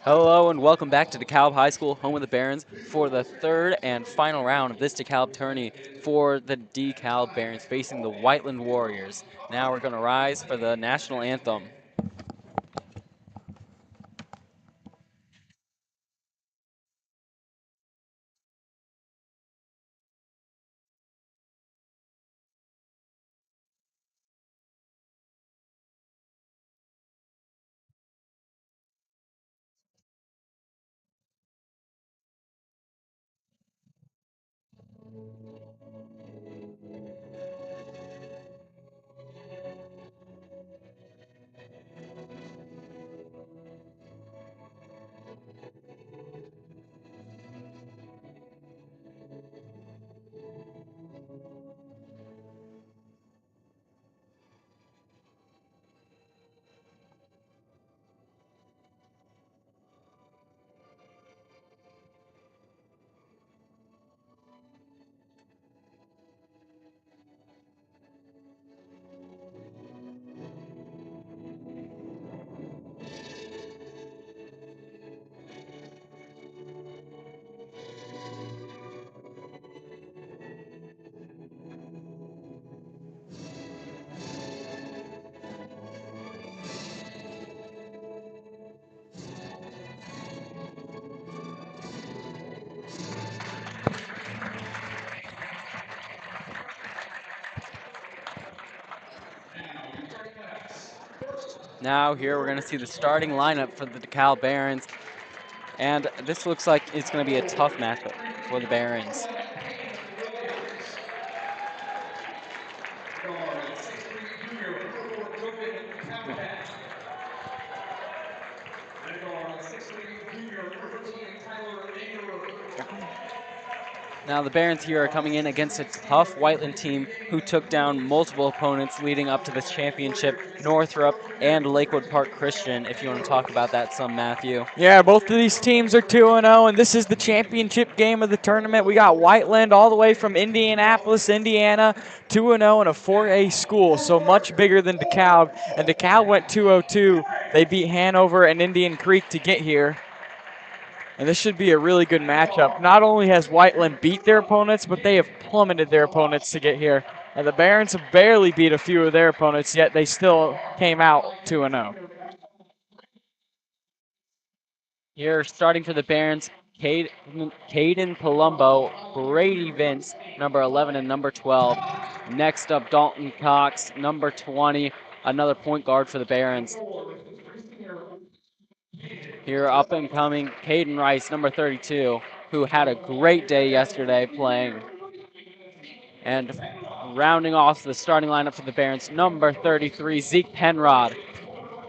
Hello and welcome back to DeKalb High School, home of the Barons, for the third and final round of this DeKalb tourney for the DeKalb Barons facing the Whiteland Warriors. Now we're going to rise for the national anthem. Now here we're going to see the starting lineup for the DeKalb Barons, and this looks like it's going to be a tough matchup for the Barons. Now the Barons here are coming in against a tough Whiteland team who took down multiple opponents leading up to this championship, Northrop and Lakewood Park Christian, if you want to talk about that some, Matthew. Yeah, both of these teams are 2-0, and this is the championship game of the tournament. We got Whiteland all the way from Indianapolis, Indiana, 2-0 in a 4A school, so much bigger than DeKalb. And DeKalb went 2-0-2. They beat Hanover and Indian Creek to get here. And this should be a really good matchup. Not only has Whiteland beat their opponents, but they have plummeted their opponents to get here. And the Barons have barely beat a few of their opponents, yet they still came out 2-0. Here, starting for the Barons, Caden Palumbo, Brady Vince, number 11 and number 12. Next up, Dalton Cox, number 20, another point guard for the Barons. Here, up and coming, Caden Rice, number 32, who had a great day yesterday playing. And rounding off the starting lineup for the Barons, number 33, Zeke Penrod.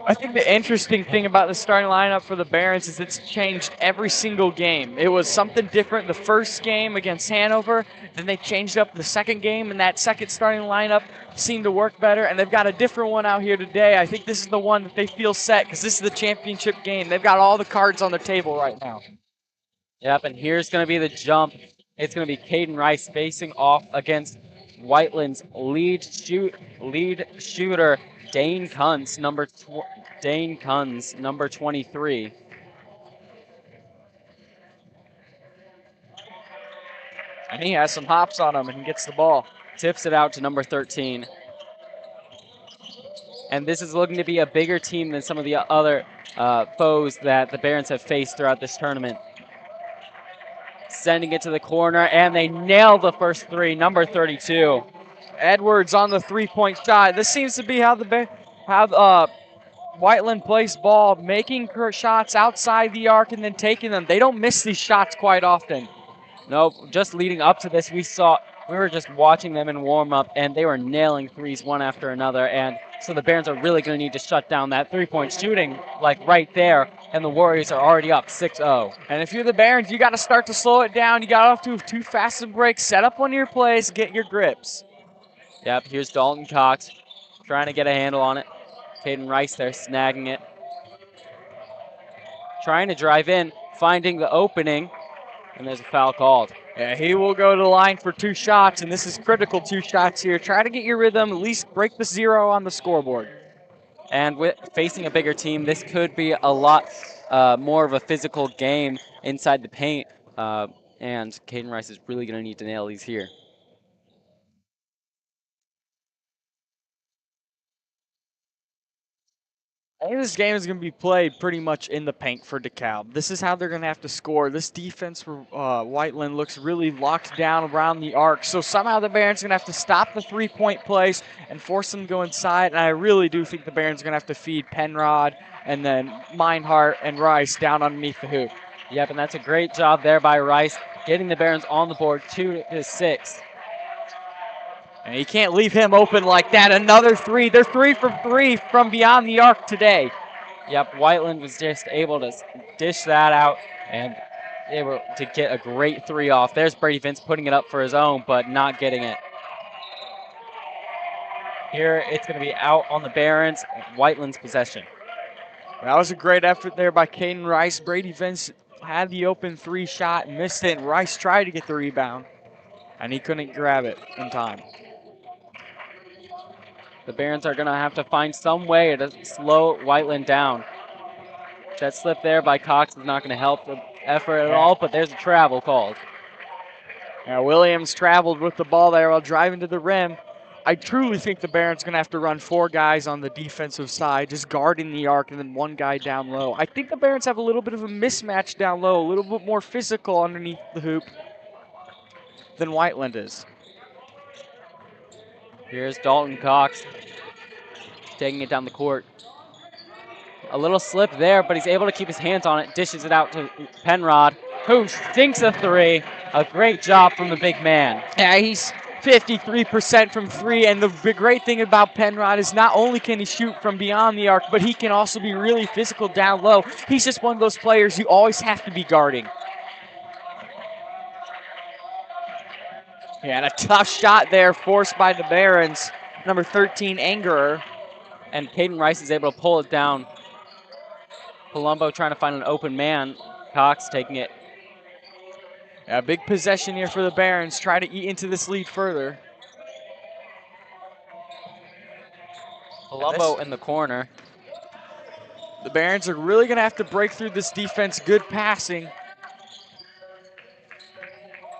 I think the interesting thing about the starting lineup for the Barons is it's changed every single game. It was something different the first game against Hanover, then they changed up the second game, and that second starting lineup seemed to work better, and they've got a different one out here today. I think this is the one that they feel set because this is the championship game. They've got all the cards on the table right now. Yep, and here's going to be the jump. It's going to be Caden Rice facing off against Whiteland's lead shooter, Dane Kunz, number 23. And he has some hops on him and gets the ball. Tips it out to number 13. And this is looking to be a bigger team than some of the other foes that the Barons have faced throughout this tournament. Sending it to the corner, and they nail the first three, number 32. Edwards on the three-point shot. This seems to be how Whiteland plays ball, making shots outside the arc and then taking them. They don't miss these shots quite often. No, just leading up to this, we were just watching them in warm-up, and they were nailing threes one after another. And so the Barons are really going to need to shut down that three-point shooting, like right there. And the Warriors are already up 6-0. And if you're the Barons, you got to start to slow it down. You got off to too fast of breaks. Set up one of your plays, get your grips. Yep, here's Dalton Cox trying to get a handle on it. Caden Rice there snagging it. Trying to drive in, finding the opening, and there's a foul called. Yeah, he will go to the line for 2 shots, and this is critical 2 shots here. Try to get your rhythm, at least break the 0 on the scoreboard. And with facing a bigger team, this could be a lot more of a physical game inside the paint, and Caden Rice is really going to need to nail these here. I think this game is going to be played pretty much in the paint for DeKalb. This is how they're going to have to score. This defense for Whiteland looks really locked down around the arc. So somehow the Barons are going to have to stop the three-point plays and force them to go inside. And I really do think the Barons are going to have to feed Penrod and then Meinhardt and Rice down underneath the hoop. Yep, and that's a great job there by Rice, getting the Barons on the board 2-6. And you can't leave him open like that. Another three. They're 3 for 3 from beyond the arc today. Yep, Whiteland was just able to dish that out and able to get a great three off. There's Brady Vince putting it up for his own, but not getting it. Here it's going to be out on the Barons, Whiteland's possession. That was a great effort there by Caden Rice. Brady Vince had the open three shot, missed it, and Rice tried to get the rebound, and he couldn't grab it in time. The Barons are going to have to find some way to slow Whiteland down. That slip there by Cox is not going to help the effort at all, but there's a travel called. Now Williams traveled with the ball there while driving to the rim. I truly think the Barons are going to have to run 4 guys on the defensive side, just guarding the arc, and then 1 guy down low. I think the Barons have a little bit of a mismatch down low, a little bit more physical underneath the hoop than Whiteland is. Here's Dalton Cox taking it down the court. A little slip there, but he's able to keep his hands on it, dishes it out to Penrod, who sinks a three. A great job from the big man. Yeah, he's 53% from 3, and the great thing about Penrod is not only can he shoot from beyond the arc, but he can also be really physical down low. He's just one of those players you always have to be guarding. Yeah, and a tough shot there forced by the Barons. Number 13, Angerer. And Caden Rice is able to pull it down. Palumbo trying to find an open man. Cox taking it. Yeah, big possession here for the Barons. Try to eat into this lead further. Palumbo in the corner. The Barons are really going to have to break through this defense. Good passing.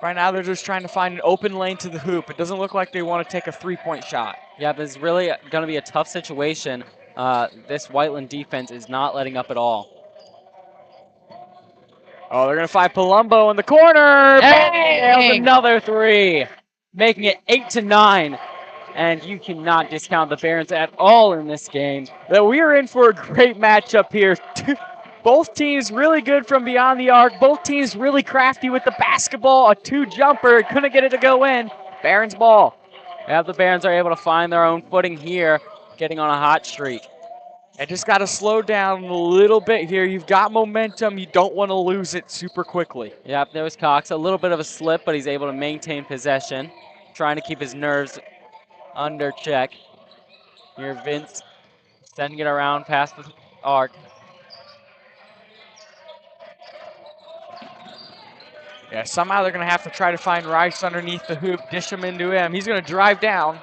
Right now, they're just trying to find an open lane to the hoop. It doesn't look like they want to take a three-point shot. Yeah, this is really going to be a tough situation. This Whiteland defense is not letting up at all. Oh, they're going to find Palumbo in the corner. Hey, another three, making it 8-9. And you cannot discount the Barons at all in this game. We are in for a great matchup here. Both teams really good from beyond the arc. Both teams really crafty with the basketball. A 2-jumper, couldn't get it to go in. Barons ball. Yeah, the Barons are able to find their own footing here, getting on a hot streak. And just got to slow down a little bit here. You've got momentum. You don't want to lose it super quickly. Yep, there was Cox. A little bit of a slip, but he's able to maintain possession, trying to keep his nerves under check. Here, Vince sending it around past the arc. Yeah, somehow they're going to have to try to find Rice underneath the hoop, dish him into him. He's going to drive down.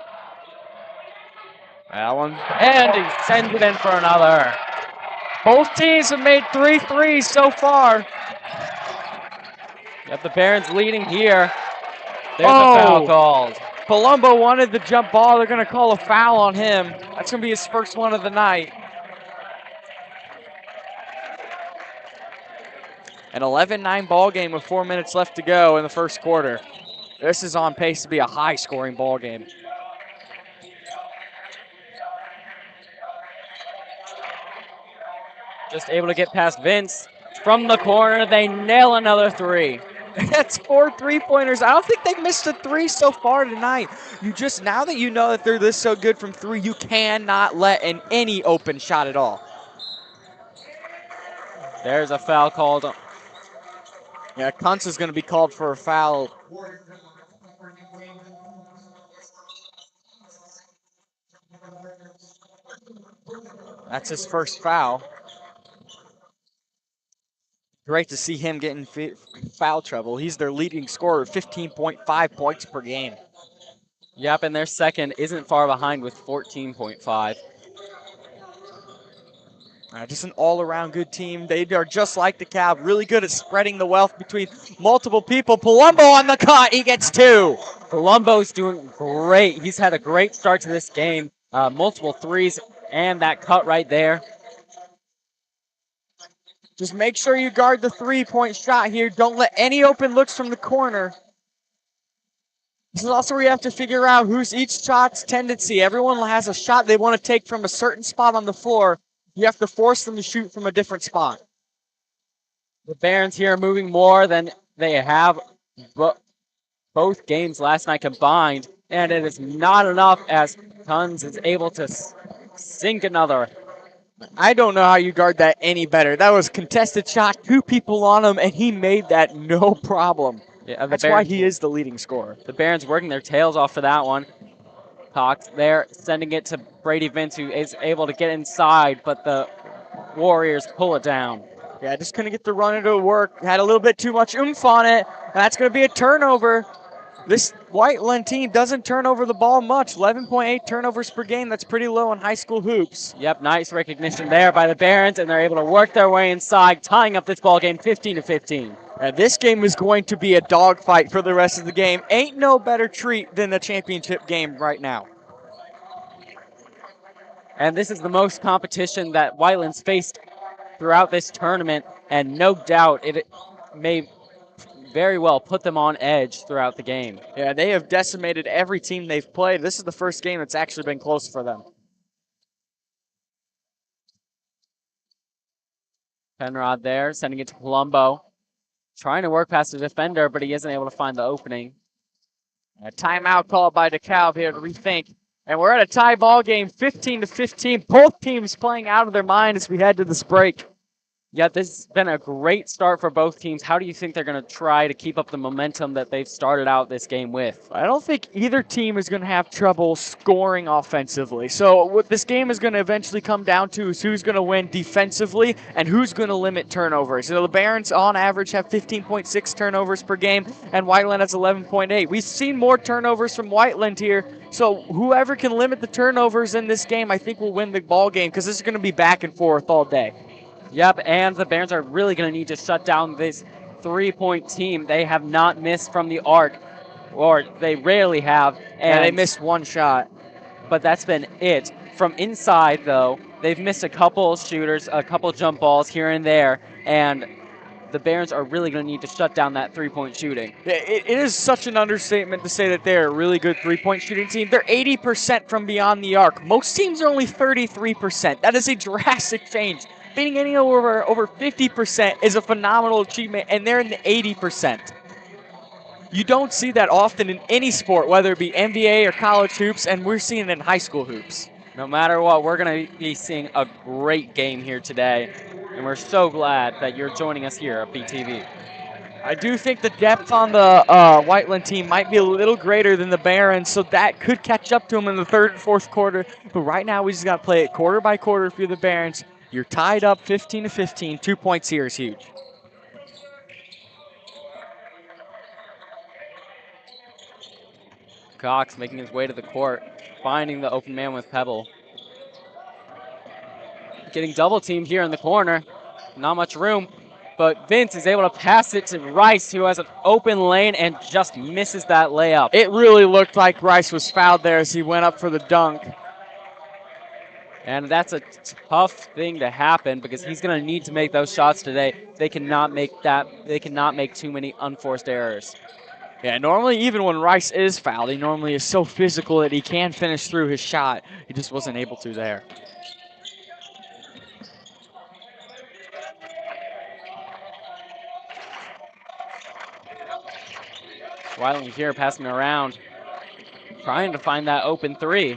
That one. And he sends it in for another. Both teams have made 3 threes so far. Yep, the Barons leading here. There's a foul called. Palumbo wanted the jump ball. They're going to call a foul on him. That's going to be his first one of the night. An 11-9 ball game with 4 minutes left to go in the first quarter. This is on pace to be a high-scoring ball game. Just able to get past Vince. From the corner, they nail another three. That's 4 3-pointers. I don't think they've missed a 3 so far tonight. Now that you know that they're this so good from 3, you cannot let in any open shot at all. There's a foul called. Yeah, Kuntz is going to be called for a foul. That's his first foul. Great to see him getting foul trouble. He's their leading scorer, 15.5 points per game. Yep, and their second isn't far behind with 14.5. Just an all-around good team. They are just like DeKalb, really good at spreading the wealth between multiple people. Palumbo on the cut, he gets 2. Palumbo's doing great. He's had a great start to this game. Multiple threes and that cut right there. Just make sure you guard the three-point shot here. Don't let any open looks from the corner. This is also where you have to figure out who's each shot's tendency. Everyone has a shot they want to take from a certain spot on the floor. You have to force them to shoot from a different spot. The Barons here are moving more than they have both games last night combined, and it is not enough as Tons is able to sink another. I don't know how you guard that any better. That was contested shot, 2 people on him, and he made that no problem. Yeah, that's why he is the leading scorer. The Barons working their tails off for that one. Cox there, sending it to Brady Vince, who is able to get inside, but the Warriors pull it down. Yeah, just couldn't get the run into work. Had a little bit too much oomph on it. That's going to be a turnover. This Whiteland team doesn't turn over the ball much. 11.8 turnovers per game. That's pretty low in high school hoops. Yep, nice recognition there by the Barons, and they're able to work their way inside, tying up this ball game 15-15. This game is going to be a dogfight for the rest of the game. Ain't no better treat than the championship game right now. And this is the most competition that Whiteland's faced throughout this tournament, and no doubt it may very well put them on edge throughout the game. Yeah, they have decimated every team they've played. This is the first game that's actually been close for them. Penrod there, sending it to Palumbo. Trying to work past the defender, but he isn't able to find the opening. A timeout called by DeKalb here to rethink. And we're at a tie ball game, 15-15. Both teams playing out of their mind as we head to this break. Yeah, this has been a great start for both teams. How do you think they're going to try to keep up the momentum that they've started out this game with? I don't think either team is going to have trouble scoring offensively. So what this game is going to eventually come down to is who's going to win defensively and who's going to limit turnovers. The Barons on average have 15.6 turnovers per game, and Whiteland has 11.8. We've seen more turnovers from Whiteland here, so whoever can limit the turnovers in this game, I think will win the ball game, because this is going to be back and forth all day. Yep, and the Barons are really going to need to shut down this three-point team. They have not missed from the arc, or they rarely have. And they missed one shot. But that's been it. From inside, though, they've missed a couple shooters, a couple jump balls here and there, and the Barons are really going to need to shut down that three-point shooting. It is such an understatement to say that they're a really good three-point shooting team. They're 80% from beyond the arc. Most teams are only 33%. That is a drastic change. Beating any over 50% is a phenomenal achievement, and they're in the 80%. You don't see that often in any sport, whether it be NBA or college hoops, and we're seeing it in high school hoops. No matter what, we're going to be seeing a great game here today, and we're so glad that you're joining us here at BTV. I do think the depth on the Whiteland team might be a little greater than the Barons, so that could catch up to them in the third and fourth quarter. But right now, we just got to play it quarter by quarter if you're the Barons. You're tied up 15-15. 2 points here is huge. Cox making his way to the court, finding the open man with Pebble. Getting double teamed here in the corner. Not much room, but Vince is able to pass it to Rice, who has an open lane and just misses that layup. It really looked like Rice was fouled there as he went up for the dunk. And that's a tough thing to happen because he's going to need to make those shots today. They cannot make too many unforced errors. Yeah, normally even when Rice is fouled, he normally is so physical that he can finish through his shot. He just wasn't able to there. Whiteland here passing around, trying to find that open three.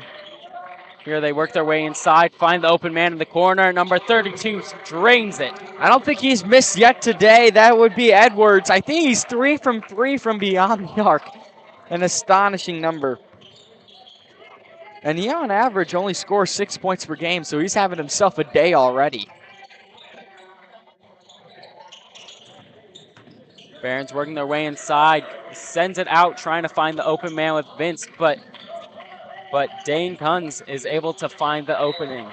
Here they work their way inside, find the open man in the corner. Number 32 drains it. I don't think he's missed yet today. That would be Edwards. I think he's 3 from 3 from beyond the arc. An astonishing number. And he, on average, only scores 6 points per game, so he's having himself a day already. Barons working their way inside, sends it out, trying to find the open man with Vince, but Dane Kunz is able to find the opening.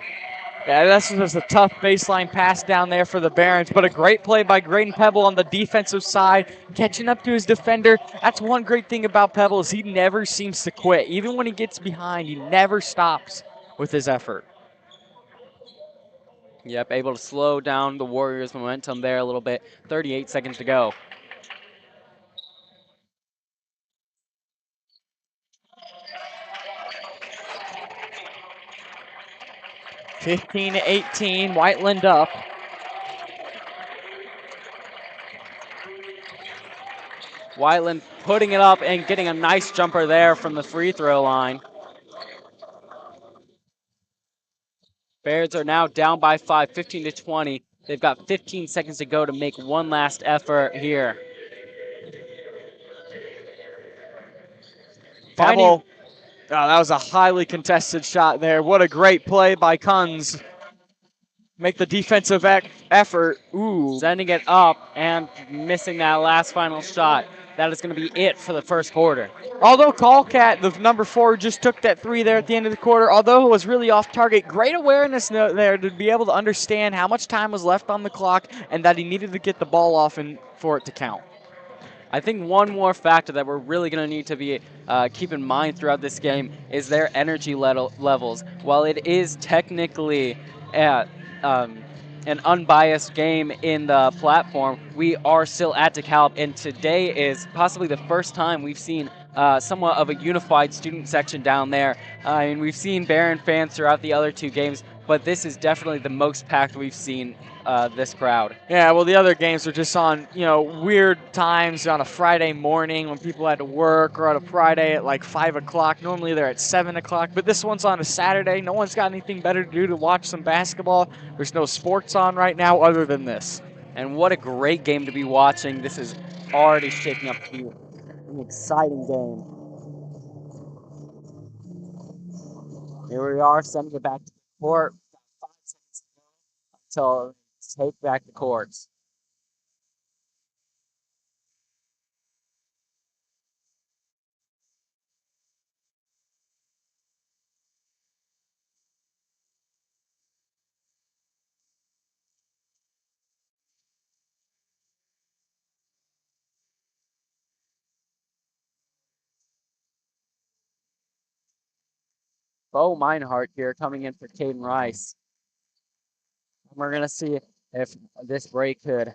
Yeah, this was a tough baseline pass down there for the Barons, but a great play by Graydon Pebble on the defensive side, catching up to his defender. That's one great thing about Pebble is he never seems to quit. Even when he gets behind, he never stops with his effort. Yep, able to slow down the Warriors' momentum there a little bit. 38 seconds to go. (15-18), Whiteland up. Whiteland putting it up and getting a nice jumper there from the free throw line. Bears are now down by 5, 15-20. They've got 15 seconds to go to make one last effort here. Pebble. Oh, that was a highly contested shot there. What a great play by Kunz. Make the defensive effort. Ooh. Sending it up and missing that last final shot. That is going to be it for the first quarter. Although Callcat, the number 4, just took that 3 there at the end of the quarter, although it was really off target, great awareness there to be able to understand how much time was left on the clock and that he needed to get the ball off and for it to count. I think one more factor that we're really going to need to be keep in mind throughout this game is their energy levels. While it is technically an unbiased game in the platform, we are still at DeKalb, and today is possibly the first time we've seen somewhat of a unified student section down there. And we've seen Baron fans throughout the other 2 games, but this is definitely the most packed we've seen this crowd. Yeah, well, the other games are just on, weird times on a Friday morning when people had to work, or on a Friday at like 5 o'clock. Normally they're at 7 o'clock, but this one's on a Saturday. No one's got anything better to do to watch some basketball. There's no sports on right now other than this. And what a great game to be watching. This is already shaping up to be an exciting game. Here we are, sending it back to the court. 5 seconds until take back the courts. Bo Meinhardt here coming in for Caden Rice. We're going to see if this break could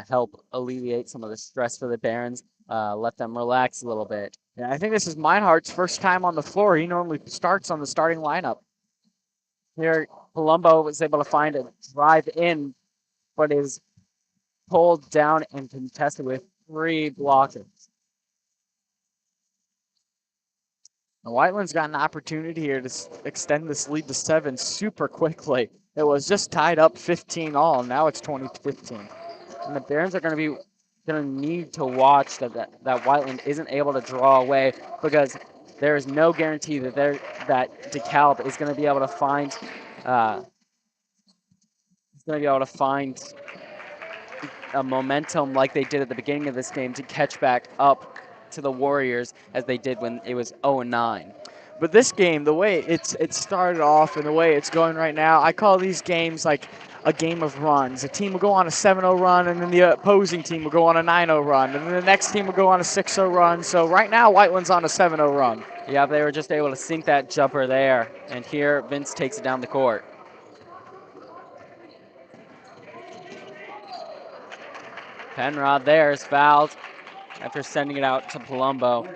help alleviate some of the stress for the Barons, let them relax a little bit. Yeah, I think this is Meinhardt's first time on the floor. He normally starts on the starting lineup. Here, Palumbo was able to find a drive in, but is pulled down and contested with 3 blockers. Now, Whiteland's got an opportunity here to extend this lead to 7 super quickly. It was just tied up 15 all. Now it's 20-15. And the Barons are going to need to watch that Whiteland isn't able to draw away, because there is no guarantee that DeKalb is going to be able to find a momentum like they did at the beginning of this game to catch back up to the Warriors as they did when it was 0-9. But this game, the way it started off and the way it's going right now, I call these games like a game of runs. A team will go on a 7-0 run, and then the opposing team will go on a 9-0 run, and then the next team will go on a 6-0 run. So right now, Whiteland's on a 7-0 run. Yeah, they were just able to sink that jumper there. And here, Vince takes it down the court. Penrod there is fouled after sending it out to Palumbo.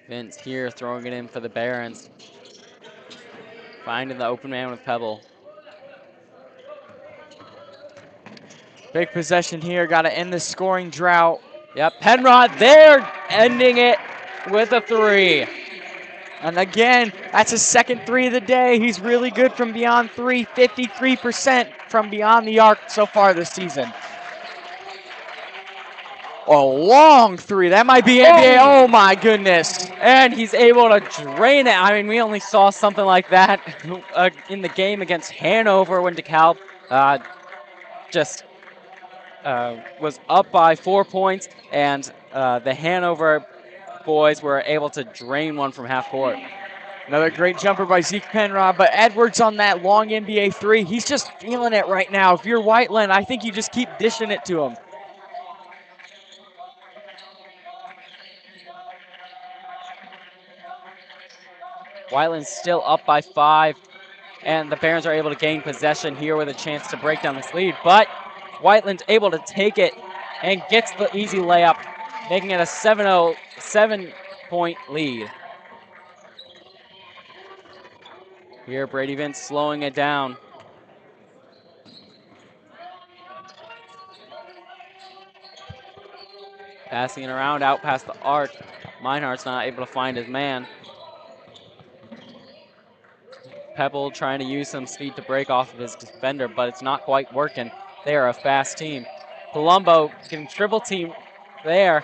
Vince here throwing it in for the Barons. Finding the open man with Pebble. Big possession here. Got to end this scoring drought. Yep, Penrod there, ending it with a 3. And again, that's his second 3 of the day. He's really good from beyond 3, 53% from beyond the arc so far this season. A long 3. That might be NBA. Oh, my goodness. And he's able to drain it. I mean, we only saw something like that in the game against Hanover when DeKalb just was up by 4 points, and the Hanover boys were able to drain one from half court. Another great jumper by Zeke Penrod, but Edwards on that long NBA three. He's just feeling it right now. If you're Whiteland, I think you just keep dishing it to him. Whiteland's still up by 5, and the Barons are able to gain possession here with a chance to break down this lead, but Whiteland's able to take it and gets the easy layup, making it a 7-point lead. Here, Brady Vince slowing it down. Passing it around, out past the arc. Meinhardt's not able to find his man. Pebble trying to use some speed to break off of his defender, but it's not quite working. They are a fast team. Palumbo can triple team there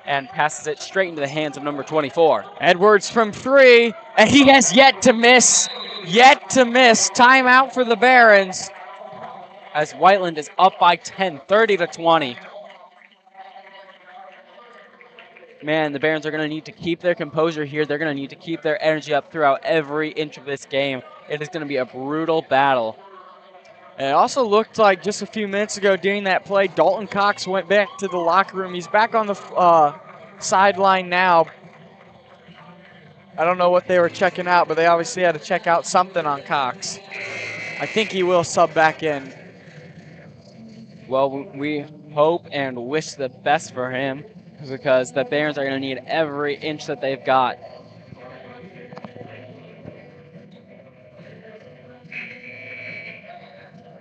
and passes it straight into the hands of number 24. Edwards from 3, and he has yet to miss. Yet to miss. Timeout for the Barons. As Whiteland is up by 10, 30-20. Man, the Barons are going to need to keep their composure here. They're going to need to keep their energy up throughout every inch of this game. It is going to be a brutal battle. And it also looked like just a few minutes ago during that play, Dalton Cox went back to the locker room. He's back on the sideline now. I don't know what they were checking out, but they obviously had to check out something on Cox. I think he will sub back in. Well, we hope and wish the best for him, because the Barons are going to need every inch that they've got.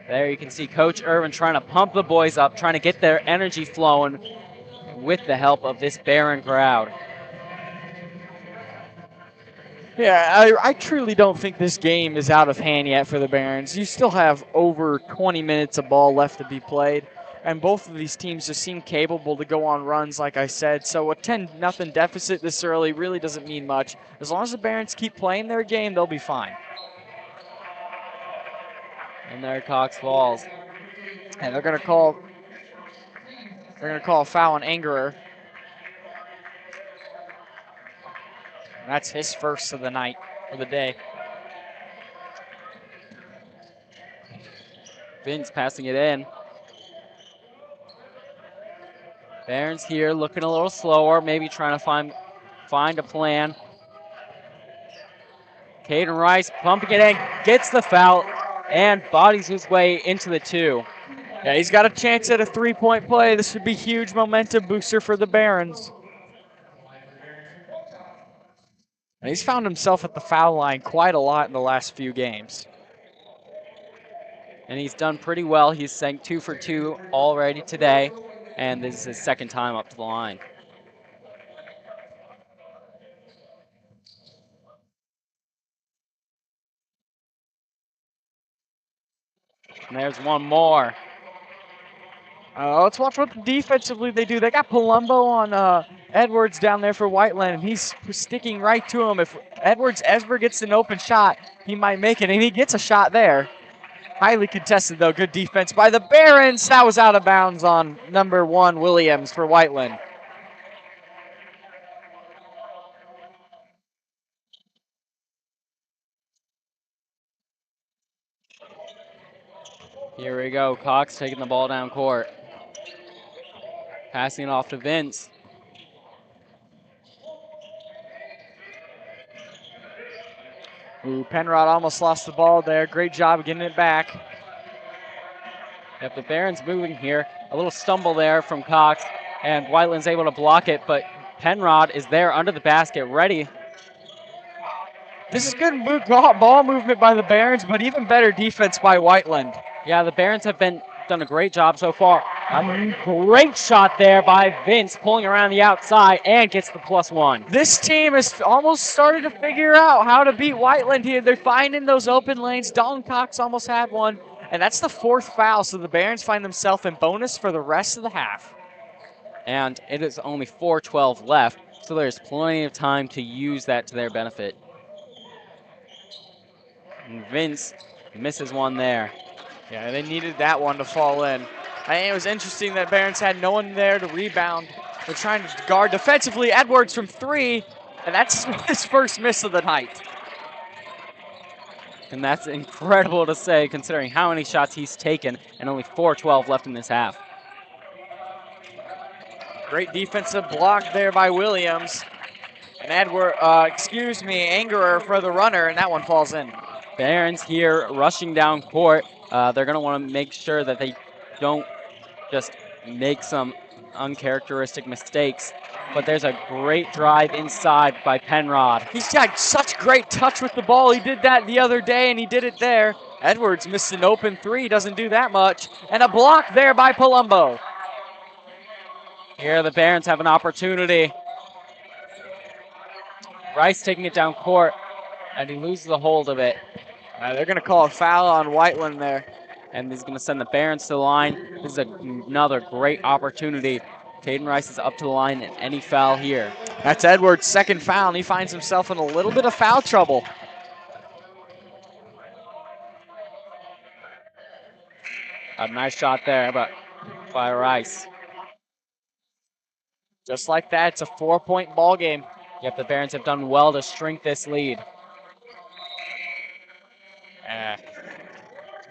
There you can see Coach Irvin trying to pump the boys up, trying to get their energy flowing with the help of this Baron crowd. Yeah, I truly don't think this game is out of hand yet for the Barons. You still have over 20 minutes of ball left to be played, and both of these teams just seem capable to go on runs, like I said. So a 10-0 deficit this early really doesn't mean much. As long as the Barons keep playing their game, they'll be fine. And there Cox falls. And they're gonna call a foul on Angerer. That's his first of the night, or the day. Vince passing it in. Barons here looking a little slower, maybe trying to find a plan. Caden Rice pumping it in, gets the foul, and bodies his way into the 2. Yeah, he's got a chance at a 3-point play. This would be huge momentum booster for the Barons. And he's found himself at the foul line quite a lot in the last few games. And he's done pretty well. He's sank 2 for 2 already today, and this is his second time up to the line. And there's one more. Let's watch what defensively they do. They got Palumbo on Edwards down there for Whiteland, and he's sticking right to him. If Edwards ever gets an open shot, he might make it, and he gets a shot there. Highly contested, though. Good defense by the Barons. That was out of bounds on number 1, Williams, for Whiteland. Here we go. Cox taking the ball down court. Passing it off to Vince. Ooh, Penrod almost lost the ball there. Great job getting it back. Yep, the Barons moving here. A little stumble there from Cox, and Whiteland's able to block it, but Penrod is there under the basket, ready. This is good ball movement by the Barons, but even better defense by Whiteland. Yeah, the Barons have done a great job so far. A great shot there by Vince, pulling around the outside and gets the +1. This team has almost started to figure out how to beat Whiteland here. They're finding those open lanes. Dalton Cox almost had one, and that's the 4th foul, so the Barons find themselves in bonus for the rest of the half. And it is only 4:12 left, so there's plenty of time to use that to their benefit. And Vince misses one there. Yeah, they needed that one to fall in. I think it was interesting that Barons had no one there to rebound. They're trying to guard defensively. Edwards from 3, and that's his first miss of the night. And that's incredible to say considering how many shots he's taken and only 4-12 left in this half. Great defensive block there by Williams. And Angerer for the runner, and that one falls in. Barons here rushing down court. They're going to want to make sure that they don't just make some uncharacteristic mistakes. But there's a great drive inside by Penrod. He's got such great touch with the ball. He did that the other day, and he did it there. Edwards missed an open 3, doesn't do that much. And a block there by Palumbo. Here the Barons have an opportunity. Rice taking it down court, and he loses the hold of it. They're going to call a foul on Whiteland there. And he's going to send the Barons to the line. This is another great opportunity. Caden Rice is up to the line, and any foul here. That's Edwards' second foul, and he finds himself in a little bit of foul trouble. A nice shot there by Rice. Just like that, it's a 4-point ball game. Yep, the Barons have done well to shrink this lead.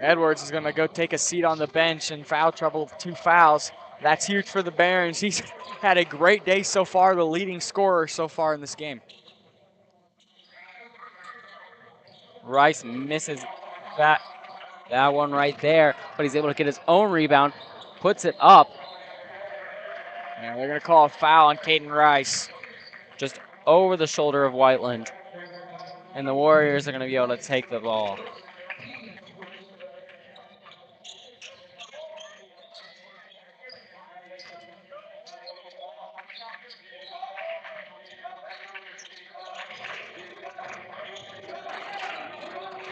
Edwards is going to go take a seat on the bench in foul trouble with 2 fouls. That's huge for the Barons. He's had a great day so far, the leading scorer so far in this game. Rice misses that one right there, but he's able to get his own rebound, puts it up. Yeah, they're going to call a foul on Caden Rice. Just over the shoulder of Whiteland. And the Warriors are going to be able to take the ball.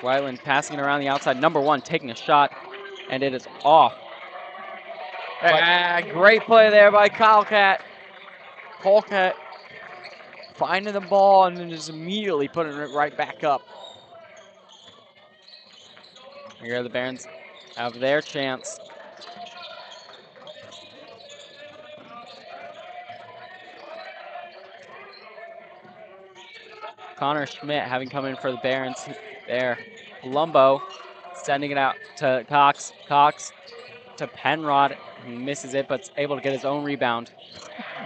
Whiteland passing it around the outside. Number 1 taking a shot, and it is off. Great play there by Colcat. Colcat finding the ball and then just immediately putting it right back up. Here the Barons have their chance. Connor Schmidt having come in for the Barons there. Palumbo sending it out to Cox. Cox to Penrod. He misses it, but is able to get his own rebound.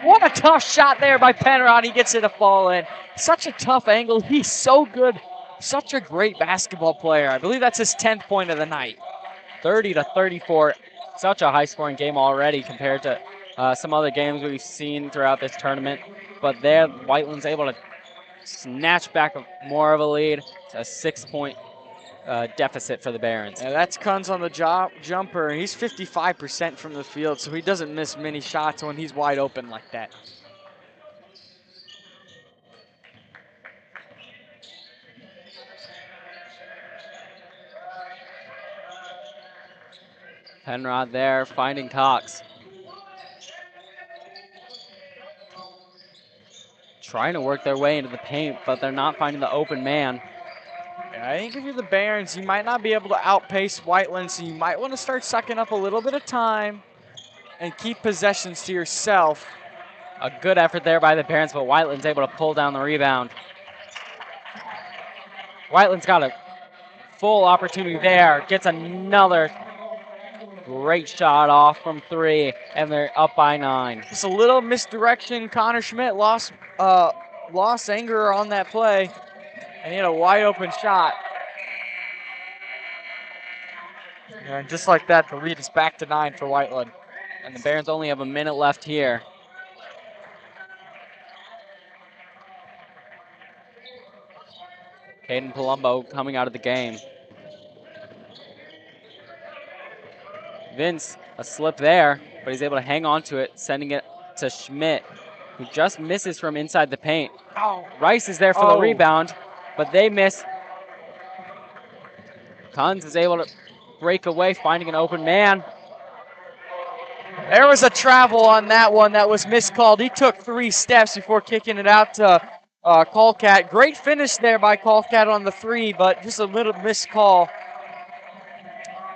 What a tough shot there by Penrod. He gets it to fall in. Such a tough angle. He's so good. Such a great basketball player. I believe that's his 10th point of the night. 30-34. Such a high-scoring game already compared to some other games we've seen throughout this tournament. But there, Whiteland's able to snatch back more of a lead. It's a 6-point deficit for the Barons. Yeah, that's Kunz on the jumper. He's 55% from the field, so he doesn't miss many shots when he's wide open like that. Penrod there finding Cox. Trying to work their way into the paint, but they're not finding the open man. I think if you're the Barons, you might not be able to outpace Whiteland, so you might want to start sucking up a little bit of time and keep possessions to yourself. A good effort there by the Barons, but Whiteland's able to pull down the rebound. Whiteland's got a full opportunity there. Gets another great shot off from 3, and they're up by 9. Just a little misdirection. Connor Schmidt lost Angerer on that play. And he had a wide open shot. And just like that, the lead is back to 9 for Whiteland. And the Barons only have a minute left here. Caden Palumbo coming out of the game. Vince, a slip there, but he's able to hang on to it, sending it to Schmidt, who just misses from inside the paint. Oh. Rice is there for the rebound, but they miss. Kunz is able to break away, finding an open man. There was a travel on that one that was miscalled. He took 3 steps before kicking it out to Colcat. Great finish there by Colcat on the 3, but just a little missed call.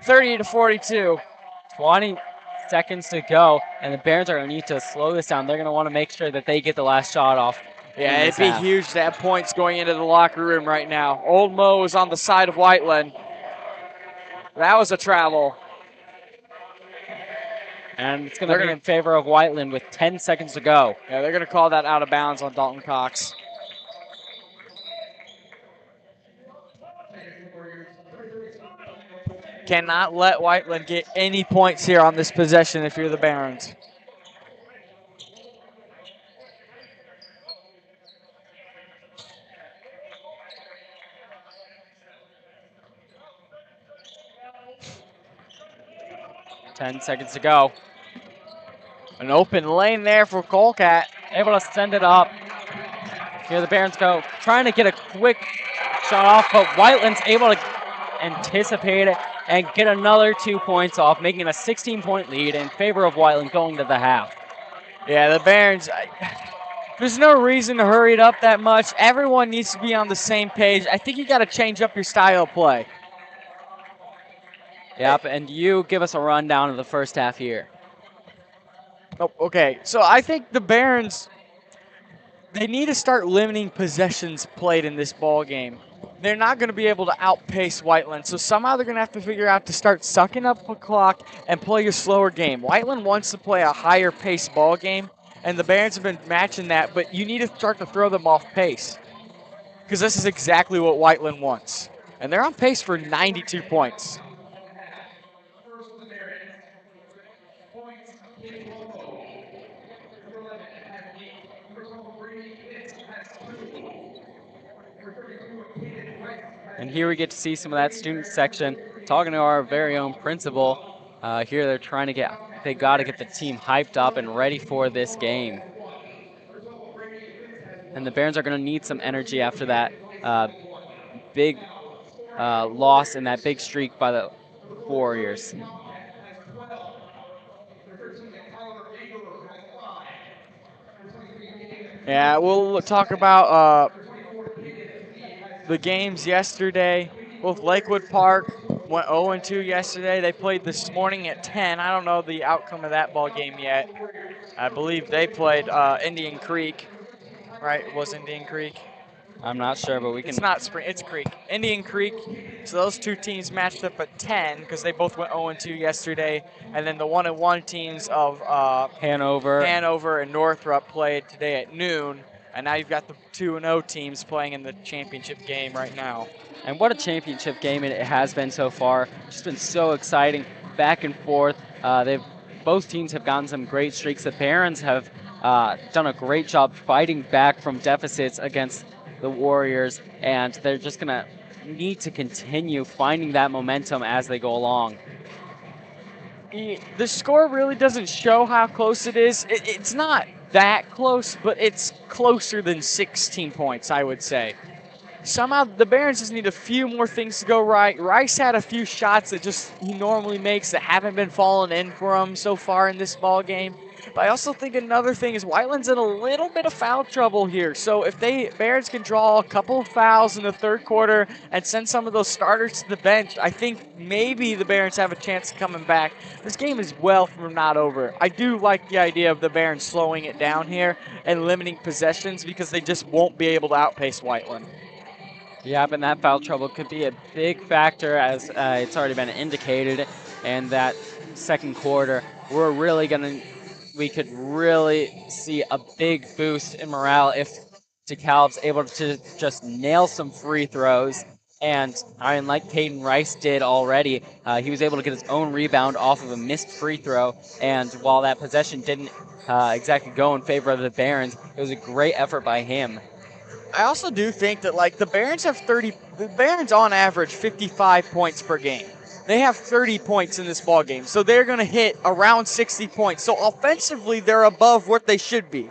30-42. 20 seconds to go, and the Barons are going to need to slow this down. They're going to want to make sure that they get the last shot off. Yeah, it'd be huge to have points going into the locker room right now. Old Mo is on the side of Whiteland. That was a travel. And it's going to be in favor of Whiteland with 10 seconds to go. Yeah, they're going to call that out of bounds on Dalton Cox. Cannot let Whiteland get any points here on this possession if you're the Barons. Ten seconds to go. An open lane there for Colcat. Able to send it up. Here the Barons go, trying to get a quick shot off, but Whiteland's able to anticipate it and get another 2 points off, making it a 16-point lead in favor of Whiteland going to the half. Yeah, the Barons, there's no reason to hurry it up that much. Everyone needs to be on the same page. I think you got to change up your style of play. Yep, and you give us a rundown of the first half here. Oh, okay, so I think the Barons, they need to start limiting possessions played in this ball game. They're not going to be able to outpace Whiteland, so somehow they're going to have to figure out to start sucking up the clock and play your slower game. Whiteland wants to play a higher pace ball game, and the Barons have been matching that, but you need to start to throw them off pace because this is exactly what Whiteland wants. And they're on pace for 92 points. And here we get to see some of that student section talking to our very own principal. Here they're trying to they got to get the team hyped up and ready for this game. And the Barons are going to need some energy after that big loss and that big streak by the Warriors. Yeah, we'll talk about the games yesterday. Both Lakewood Park went 0-2 yesterday. They played this morning at 10. I don't know the outcome of that ball game yet. I believe they played Indian Creek, right? It was Indian Creek? I'm not sure, but we can. It's not Spring, it's Creek. Indian Creek. So those two teams matched up at 10 because they both went 0-2 yesterday. And then the 1-1 teams of Hanover and Northrop played today at noon. And now you've got the 2-0 teams playing in the championship game right now. And what a championship game it has been so far. Just been so exciting, back and forth. Both teams have gotten some great streaks. The Barons have done a great job fighting back from deficits against the Warriors, and they're just going to need to continue finding that momentum as they go along. The score really doesn't show how close it is. It's not that close, but it's closer than 16 points, I would say. Somehow the Barons just need a few more things to go right. Rice had a few shots that just he normally makes that haven't been falling in for him so far in this ball game. But I also think another thing is Whiteland's in a little bit of foul trouble here. So if Barons can draw a couple of fouls in the third quarter and send some of those starters to the bench, I think maybe the Barons have a chance of coming back. This game is well from not over. I do like the idea of the Barons slowing it down here and limiting possessions because they just won't be able to outpace Whiteland. Yeah, but that foul trouble could be a big factor, as it's already been indicated. And that second quarter, we could really see a big boost in morale if DeKalb's able to just nail some free throws. And like Peyton Rice did already, he was able to get his own rebound off of a missed free throw. And while that possession didn't exactly go in favor of the Barons, it was a great effort by him. I also do think that the Barons on average 55 points per game. They have 30 points in this ball game, so they're going to hit around 60 points. So offensively, they're above what they should be.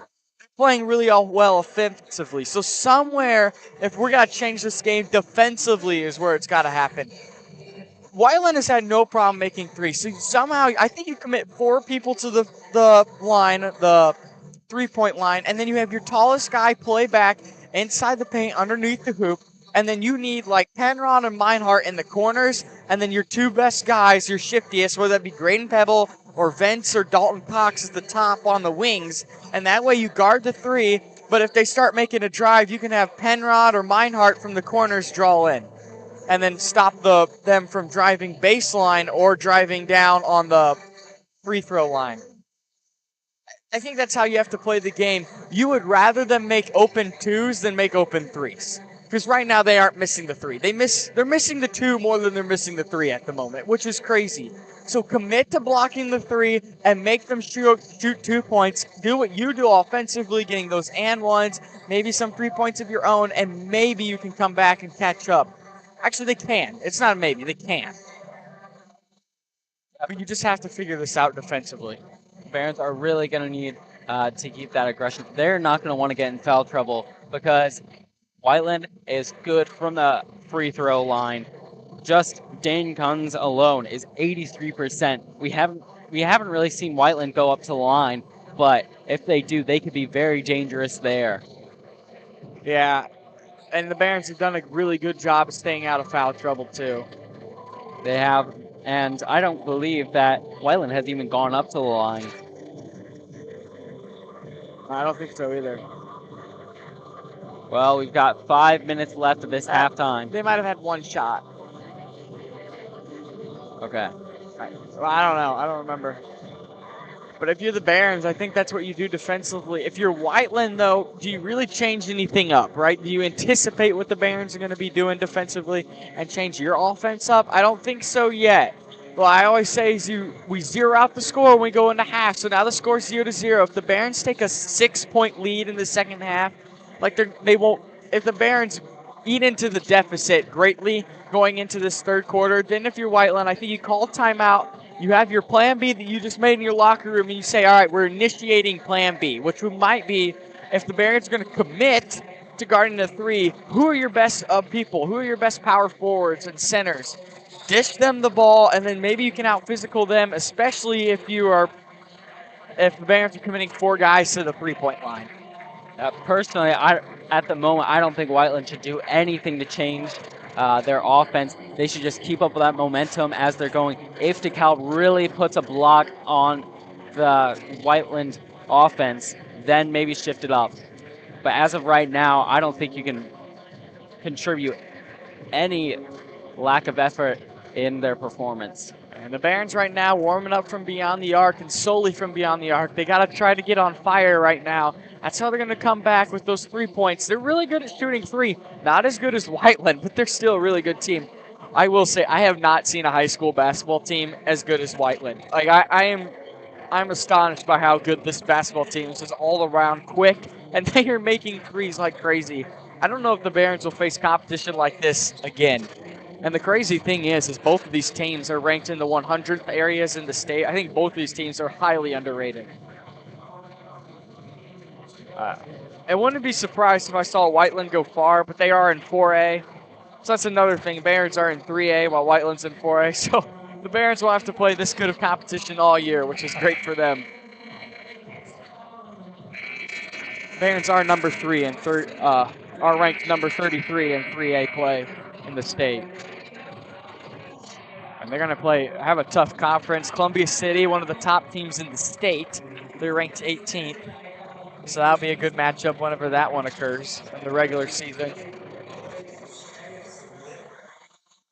Playing really well offensively. So somewhere, if we're going to change this game, defensively is where it's got to happen. Whiteland has had no problem making threes. So somehow, I think you commit 4 people to the line, the three-point line, and then you have your tallest guy play back inside the paint underneath the hoop. and then you need like Penrod and Meinhardt in the corners, and then your two best guys, your shiftiest, whether that be Graydon Pebble or Vence or Dalton Cox at the top on the wings, and that way you guard the three, but if they start making a drive, you can have Penrod or Meinhardt from the corners draw in, and then stop them from driving baseline or driving down on the free throw line. I think that's how you have to play the game. You would rather them make open twos than make open threes. Because right now they aren't missing the three. They're missing the two more than they're missing the three at the moment, which is crazy. So commit to blocking the three and make them shoot 2 points. Do what you do offensively, getting those and ones, maybe some 3 points of your own, and maybe you can come back and catch up. Actually, they can. It's not a maybe. They can. But you just have to figure this out defensively. Barons are really going to need to keep that aggression. They're not going to want to get in foul trouble because Whiteland is good from the free throw line. Just Dane Guns alone is 83%. We haven't really seen Whiteland go up to the line, but if they do, they could be very dangerous there. Yeah, and the Barons have done a really good job of staying out of foul trouble too. They have, and I don't believe that Whiteland has even gone up to the line. I don't think so either. Well, we've got 5 minutes left of this halftime. They might have had one shot. Okay. Well, I don't know. I don't remember. But if you're the Barons, I think that's what you do defensively. If you're Whiteland, though, do you really change anything up, right? Do you anticipate what the Barons are going to be doing defensively and change your offense up? I don't think so yet. Well, I always say we zero out the score when we go into half, so now the score's 0-0. If the Barons take a 6-point lead in the second half, like they won't. If the Barons eat into the deficit greatly going into this third quarter, then if you're Whiteland, I think you call timeout. You have your plan B that you just made in your locker room, and you say, all right, we're initiating plan B, which might be if the Barons are going to commit to guarding the three, who are your best people? Who are your best power forwards and centers? Dish them the ball, and then maybe you can out-physical them, especially if the Barons are committing 4 guys to the three-point line. Personally, at the moment, I don't think Whiteland should do anything to change their offense. They should just keep up with that momentum as they're going. If DeKalb really puts a block on the Whiteland offense, then maybe shift it up. But as of right now, I don't think you can contribute any lack of effort in their performance. And the Barons right now warming up from beyond the arc and solely from beyond the arc. They got to try to get on fire right now. That's how they're going to come back with those 3 points. They're really good at shooting three. Not as good as Whiteland, but they're still a really good team. I will say I have not seen a high school basketball team as good as Whiteland. Like I'm astonished by how good this basketball team is. Just all around quick, and they are making threes like crazy. I don't know if the Barons will face competition like this again. And the crazy thing is both of these teams are ranked in the 100th areas in the state. I think both of these teams are highly underrated. I wouldn't be surprised if I saw Whiteland go far, but they are in 4A. So that's another thing. Barons are in 3A while Whiteland's in 4A. So the Barons will have to play this good of competition all year, which is great for them. Barons are number 3 and are ranked number 33 in 3A play in the state. And they're going to have a tough conference. Columbia City, one of the top teams in the state. They're ranked 18th. So that'll be a good matchup whenever that one occurs in the regular season.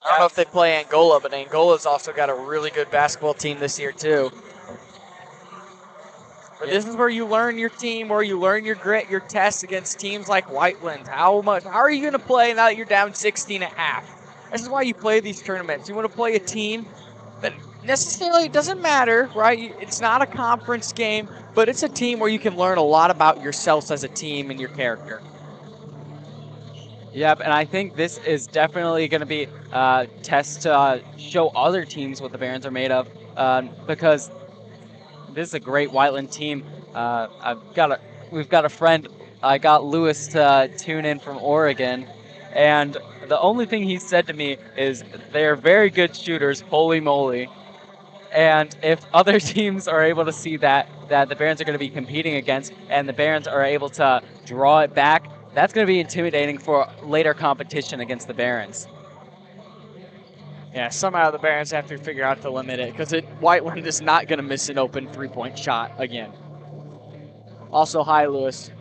I don't know if they play Angola, but Angola's also got a really good basketball team this year too. But this is where you learn your team, where you learn your grit, your tests against teams like Whiteland. How are you going to play now that you're down 16.5? This is why you play these tournaments. You want to play a team that necessarily it doesn't matter, right? It's not a conference game, but it's a team where you can learn a lot about yourselves as a team and your character. Yep, and I think this is definitely going to be a test to show other teams what the Barons are made of, because this is a great Whiteland team. We've got a friend. I got Lewis to tune in from Oregon, and the only thing he said to me is they're very good shooters, holy moly. And if other teams are able to see that the Barons are going to be competing against, and the Barons are able to draw it back, That's going to be intimidating for later competition against the Barons. Yeah, somehow the Barons have to figure out to limit it because Whiteland is not going to miss an open three-point shot again. Also, hi, Lewis.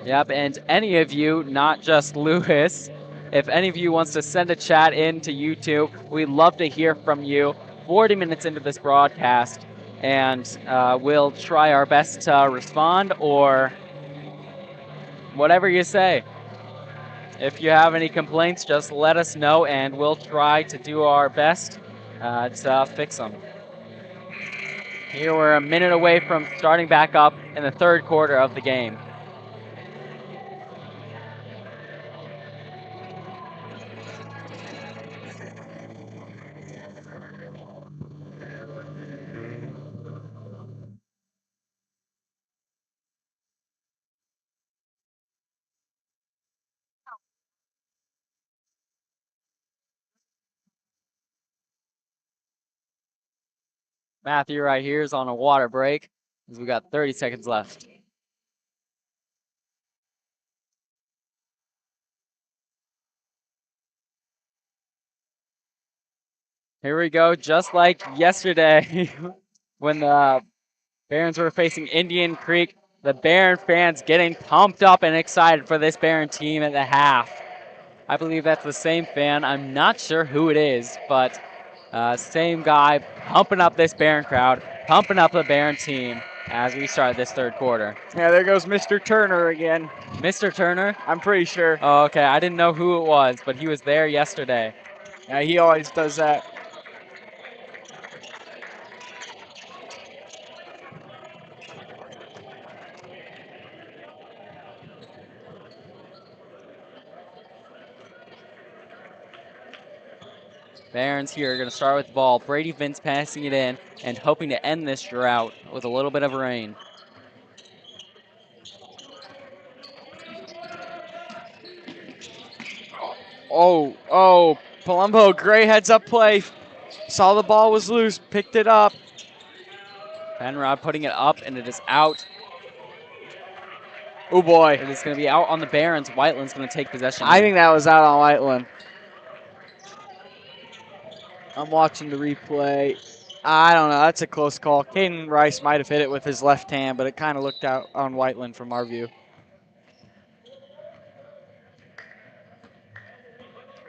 Yep, and any of you, not just Lewis, if any of you wants to send a chat in to YouTube, we'd love to hear from you. 40 minutes into this broadcast, and we'll try our best to respond or whatever you say. If you have any complaints, just let us know, and we'll try to do our best to fix them. Here we're a minute away from starting back up in the third quarter of the game. Matthew right here is on a water break as we got 30 seconds left. Here we go, just like yesterday when the Barons were facing Indian Creek. The Baron fans getting pumped up and excited for this Baron team at the half. I believe that's the same fan. I'm not sure who it is, but same guy pumping up this Baron crowd, pumping up the Baron team as we start this third quarter. Yeah, there goes Mr. Turner again. Mr. Turner? I'm pretty sure. Oh, okay. I didn't know who it was, but he was there yesterday. Yeah, he always does that. Barons here going to start with the ball. Brady Vince passing it in and hoping to end this drought with a little bit of rain. Oh, Palumbo, great heads up play. Saw the ball was loose, picked it up. Penrod putting it up and it is out. Oh boy. It is going to be out on the Barons. Whiteland's going to take possession. I think that was out on Whiteland. I'm watching the replay. I don't know. That's a close call. Caden Rice might have hit it with his left hand, but it kind of looked out on Whiteland from our view.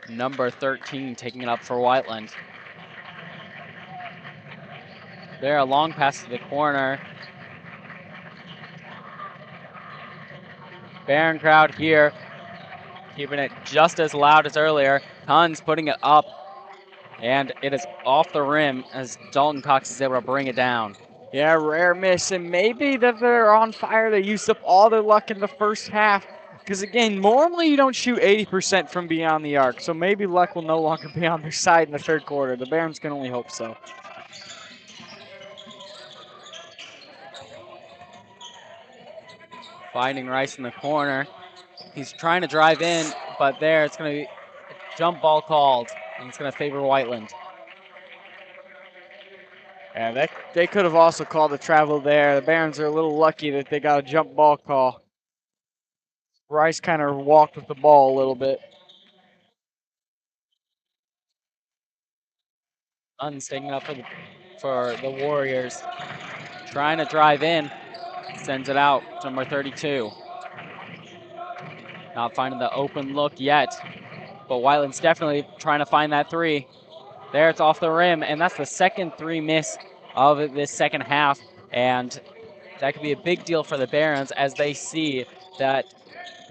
Number 13 taking it up for Whiteland. There, a long pass to the corner. Baron crowd here, keeping it just as loud as earlier. Tons putting it up, and it is off the rim as Dalton Cox is able to bring it down. Yeah, rare miss, and maybe that they're on fire. They used up all their luck in the first half. Because again, normally you don't shoot 80% from beyond the arc, so maybe luck will no longer be on their side in the third quarter. The Barons can only hope so. Finding Rice in the corner. He's trying to drive in, but there it's going to be a jump ball called, and it's going to favor Whiteland. Yeah, they could have also called a travel there. The Barons are a little lucky that they got a jump ball call. Rice kind of walked with the ball a little bit. Dunn's taking up for the Warriors. Trying to drive in, sends it out to number 32. Not finding the open look yet, but Whiteland's definitely trying to find that three. There, it's off the rim, and that's the second three miss of this second half, and that could be a big deal for the Barons as they see that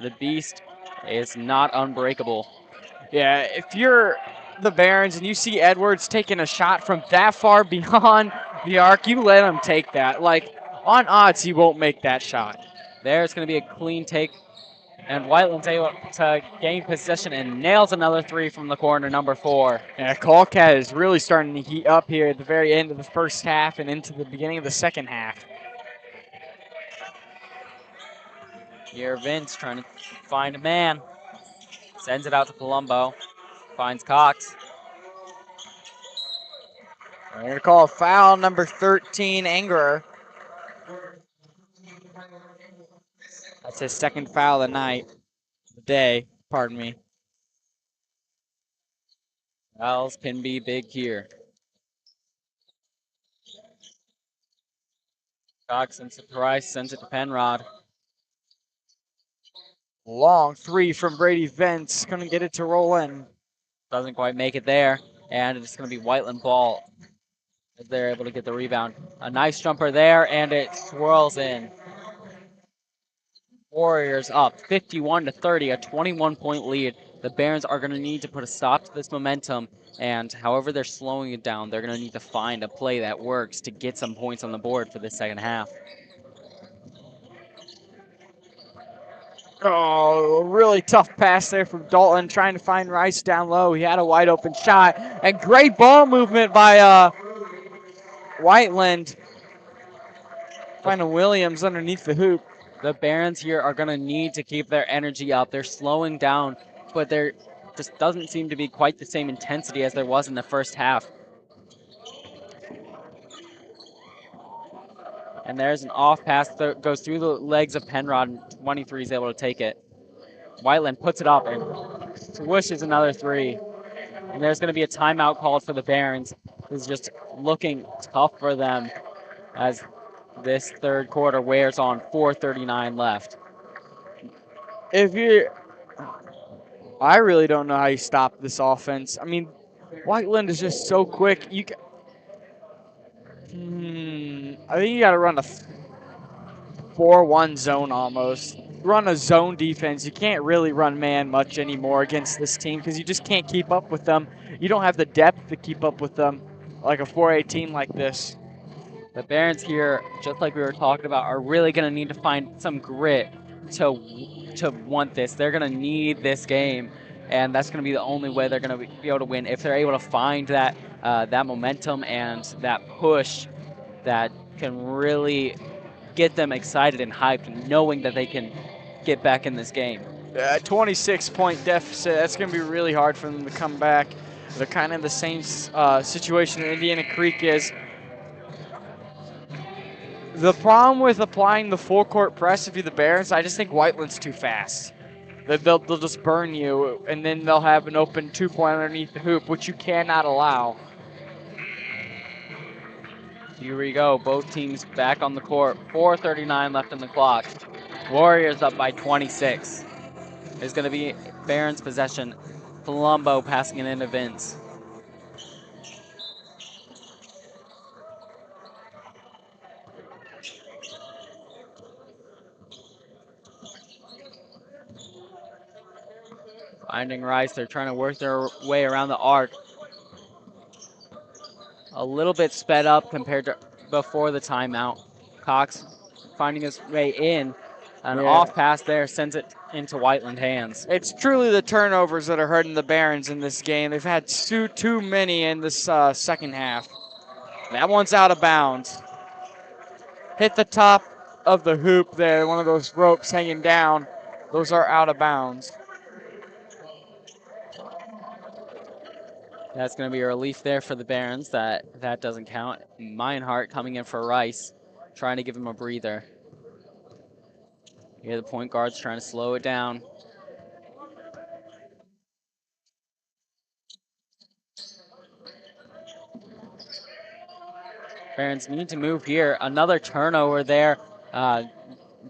the Beast is not unbreakable. Yeah, if you're the Barons and you see Edwards taking a shot from that far beyond the arc, you let him take that. Like, on odds, he won't make that shot. There's going to be a clean take, and Whiteland's able to gain possession and nails another three from the corner, number 4. Yeah, Colcat is really starting to heat up here at the very end of the first half and into the beginning of the second half. Here, Vince trying to find a man. Sends it out to Palumbo. Finds Cox. They're going to call a foul, number 13, Angerer. That's his second foul of the night, the day, pardon me. Fouls can be big here. Cox sends it to Rice, sends it to Penrod. Long three from Brady Vance, gonna get it to roll in. Doesn't quite make it there, and it's going to be Whiteland ball as they're able to get the rebound. A nice jumper there, and it swirls in. Warriors up 51-30, a 21-point lead. The Barons are going to need to put a stop to this momentum, and however they're slowing it down, they're going to need to find a play that works to get some points on the board for the second half. Oh, a really tough pass there from Dalton, trying to find Rice down low. He had a wide open shot, and great ball movement by Whiteland. Finding Williams underneath the hoop. The Barons here are going to need to keep their energy up. They're slowing down, but there just doesn't seem to be quite the same intensity as there was in the first half. And there's an off pass that goes through the legs of Penrod, and 23 is able to take it. Whiteland puts it up and swishes another three. And there's going to be a timeout called for the Barons. This is just looking tough for them as this third quarter wears on. 4:39 left. I really don't know how you stop this offense. I mean, Whiteland is just so quick. I think you got to run a 4-1 zone almost. Run a zone defense. You can't really run man much anymore against this team because you just can't keep up with them. You don't have the depth to keep up with them like a 4A team like this. The Barons here, just like we were talking about, are really going to need to find some grit to want this. They're going to need this game, and that's going to be the only way they're going to be able to win if they're able to find that that momentum and that push that can really get them excited and hyped, knowing that they can get back in this game. 26-point deficit. That's going to be really hard for them to come back. They're kind of in the same situation that Indiana Creek is. The problem with applying the full court press, if you're the Barons, I just think Whiteland's too fast. They'll just burn you, and then they'll have an open 2-point underneath the hoop, which you cannot allow. Here we go. Both teams back on the court. 4:39 left on the clock. Warriors up by 26. It's going to be Barons possession. Palumbo passing it into Vince. Finding Rice. They're trying to work their way around the arc. A little bit sped up compared to before the timeout. Cox finding his way in. An off pass there sends it into Whiteland hands. It's truly the turnovers that are hurting the Barons in this game. They've had too many in this second half. That one's out of bounds. Hit the top of the hoop there, one of those ropes hanging down. Those are out of bounds. That's going to be a relief there for the Barons. That doesn't count. Meinhardt coming in for Rice, trying to give him a breather. Here the point guard's trying to slow it down. Barons need to move here. Another turnover there.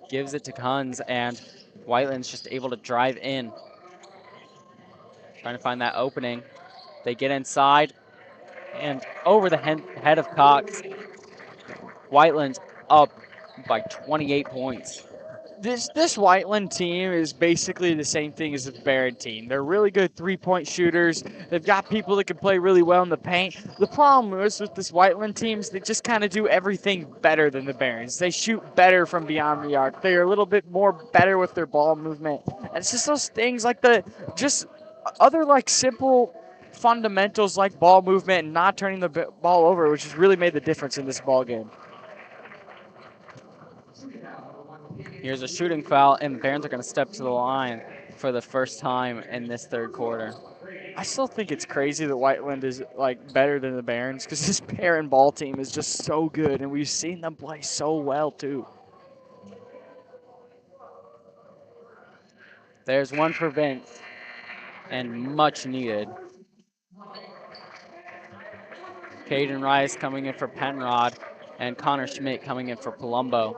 Gives it to Kunz, and Whiteland's just able to drive in. Trying to find that opening. They get inside, and over the head of Cox. Whiteland's up by 28 points. This Whiteland team is basically the same thing as the Baron team. They're really good three-point shooters. They've got people that can play really well in the paint. The problem is with this Whiteland team is they just kind of do everything better than the Barons. They shoot better from beyond the arc. They're a little bit more better with their ball movement. And it's just those things like other like simple fundamentals like ball movement and not turning the ball over, which has really made the difference in this ball game. Here's a shooting foul, and the Barons are going to step to the line for the first time in this third quarter. I still think it's crazy that Whiteland is like better than the Barons because this Baron ball team is just so good, and we've seen them play so well too. There's one for Vince, and much needed. Caden Rice coming in for Penrod, and Connor Schmidt coming in for Palumbo.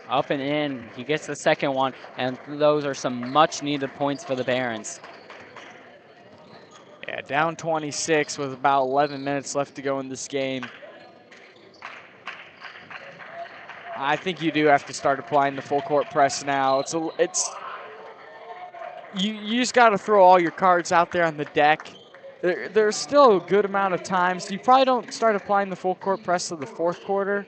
Up and in, he gets the second one, and those are some much needed points for the Barons. Yeah, down 26 with about 11 minutes left to go in this game. I think you do have to start applying the full court press now. You just got to throw all your cards out there on the deck. There's still a good amount of time, so you probably don't start applying the full court press to the fourth quarter.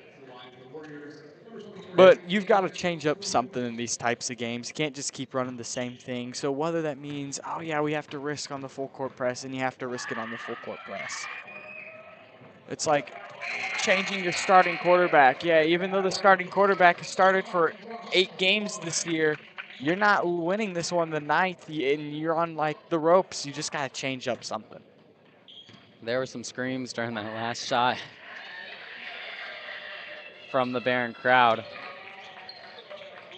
But you've got to change up something in these types of games. You can't just keep running the same thing. So whether that means, oh yeah, we have to risk on the full court press, and you have to risk it on the full court press. It's like changing your starting quarterback. Yeah, even though the starting quarterback has started for 8 games this year, you're not winning this one the 9th, and you're on like the ropes. You just got to change up something. There were some screams during that last shot from the Baron crowd.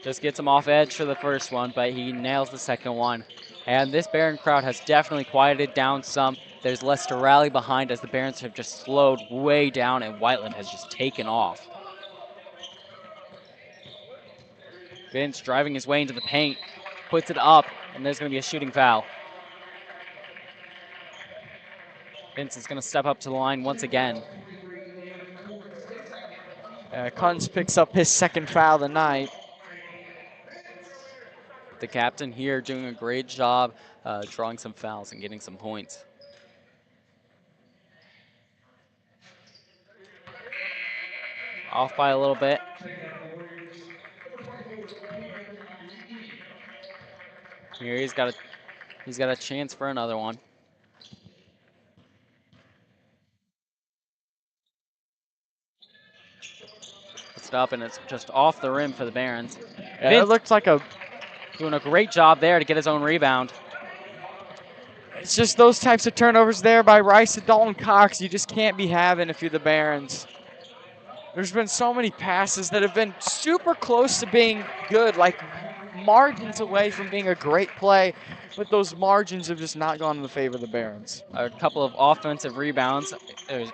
Just gets him off edge for the first one, but he nails the second one. And this Baron crowd has definitely quieted down some. There's less to rally behind as the Barons have just slowed way down and Whiteland has just taken off. Vince driving his way into the paint, puts it up, and there's going to be a shooting foul. Vince is going to step up to the line once again. Kunz picks up his second foul of the night. The captain here doing a great job drawing some fouls and getting some points. Off by a little bit. Here he's got a chance for another one. Puts it up and it's just off the rim for the Barons. Yeah, it looked like doing a great job there to get his own rebound. It's just those types of turnovers there by Rice and Dalton Cox you just can't be having if you're the Barons. There's been so many passes that have been super close to being good, like margins away from being a great play, but those margins have just not gone in the favor of the Barons. A couple of offensive rebounds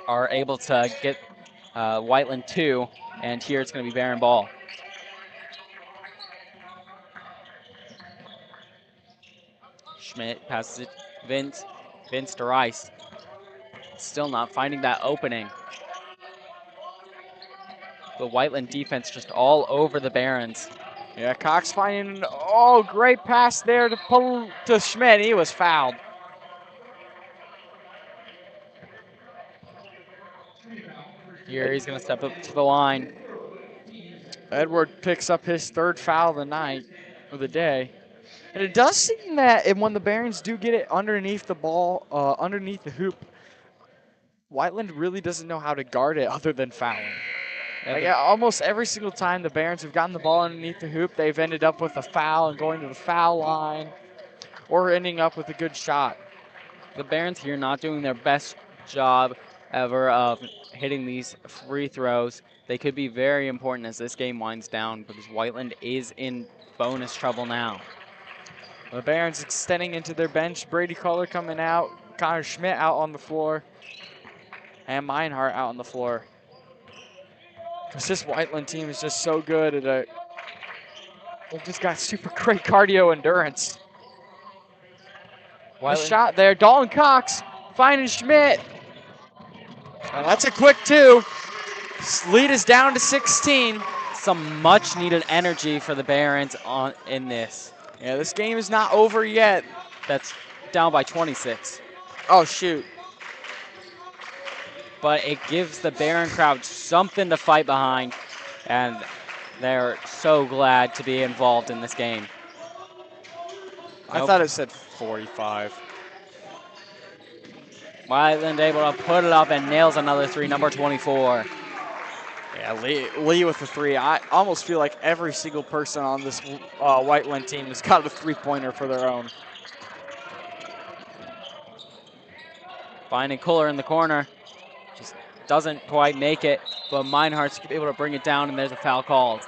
are able to get Whiteland 2, and here it's going to be Baron ball. Schmidt passes it, Vince to Rice. Still not finding that opening. The Whiteland defense just all over the Barons. Yeah, Cox finding, great pass there to Schmidt. He was fouled. Here he's going to step up to the line. Edward picks up his third foul of the night, of the day. And it does seem that when the Barons do get it underneath the ball, underneath the hoop, Whiteland really doesn't know how to guard it other than fouling. Like, almost every single time the Barons have gotten the ball underneath the hoop, they've ended up with a foul and going to the foul line or ending up with a good shot. The Barons here not doing their best job ever of hitting these free throws. They could be very important as this game winds down because Whiteland is in bonus trouble now. The Barons extending into their bench. Brady Culler coming out. Connor Schmidt out on the floor. And Meinhardt out on the floor. Because this Whiteland team is just so good at they've just got super great cardio endurance. A shot there. Dalton Cox finding Schmidt. And that's a quick 2. Lead is down to 16. Some much needed energy for the Barons in this. Yeah, this game is not over yet. That's down by 26. Oh, shoot. But it gives the Baron crowd something to fight behind, and they're so glad to be involved in this game. I thought it said 45. Whiteland able to put it up and nails another 3, number 24. Yeah, Lee with the 3. I almost feel like every single person on this Whiteland team has got a 3-pointer for their own. Finding Kohler in the corner. Just doesn't quite make it, but Meinhardt's able to bring it down, and there's a foul called.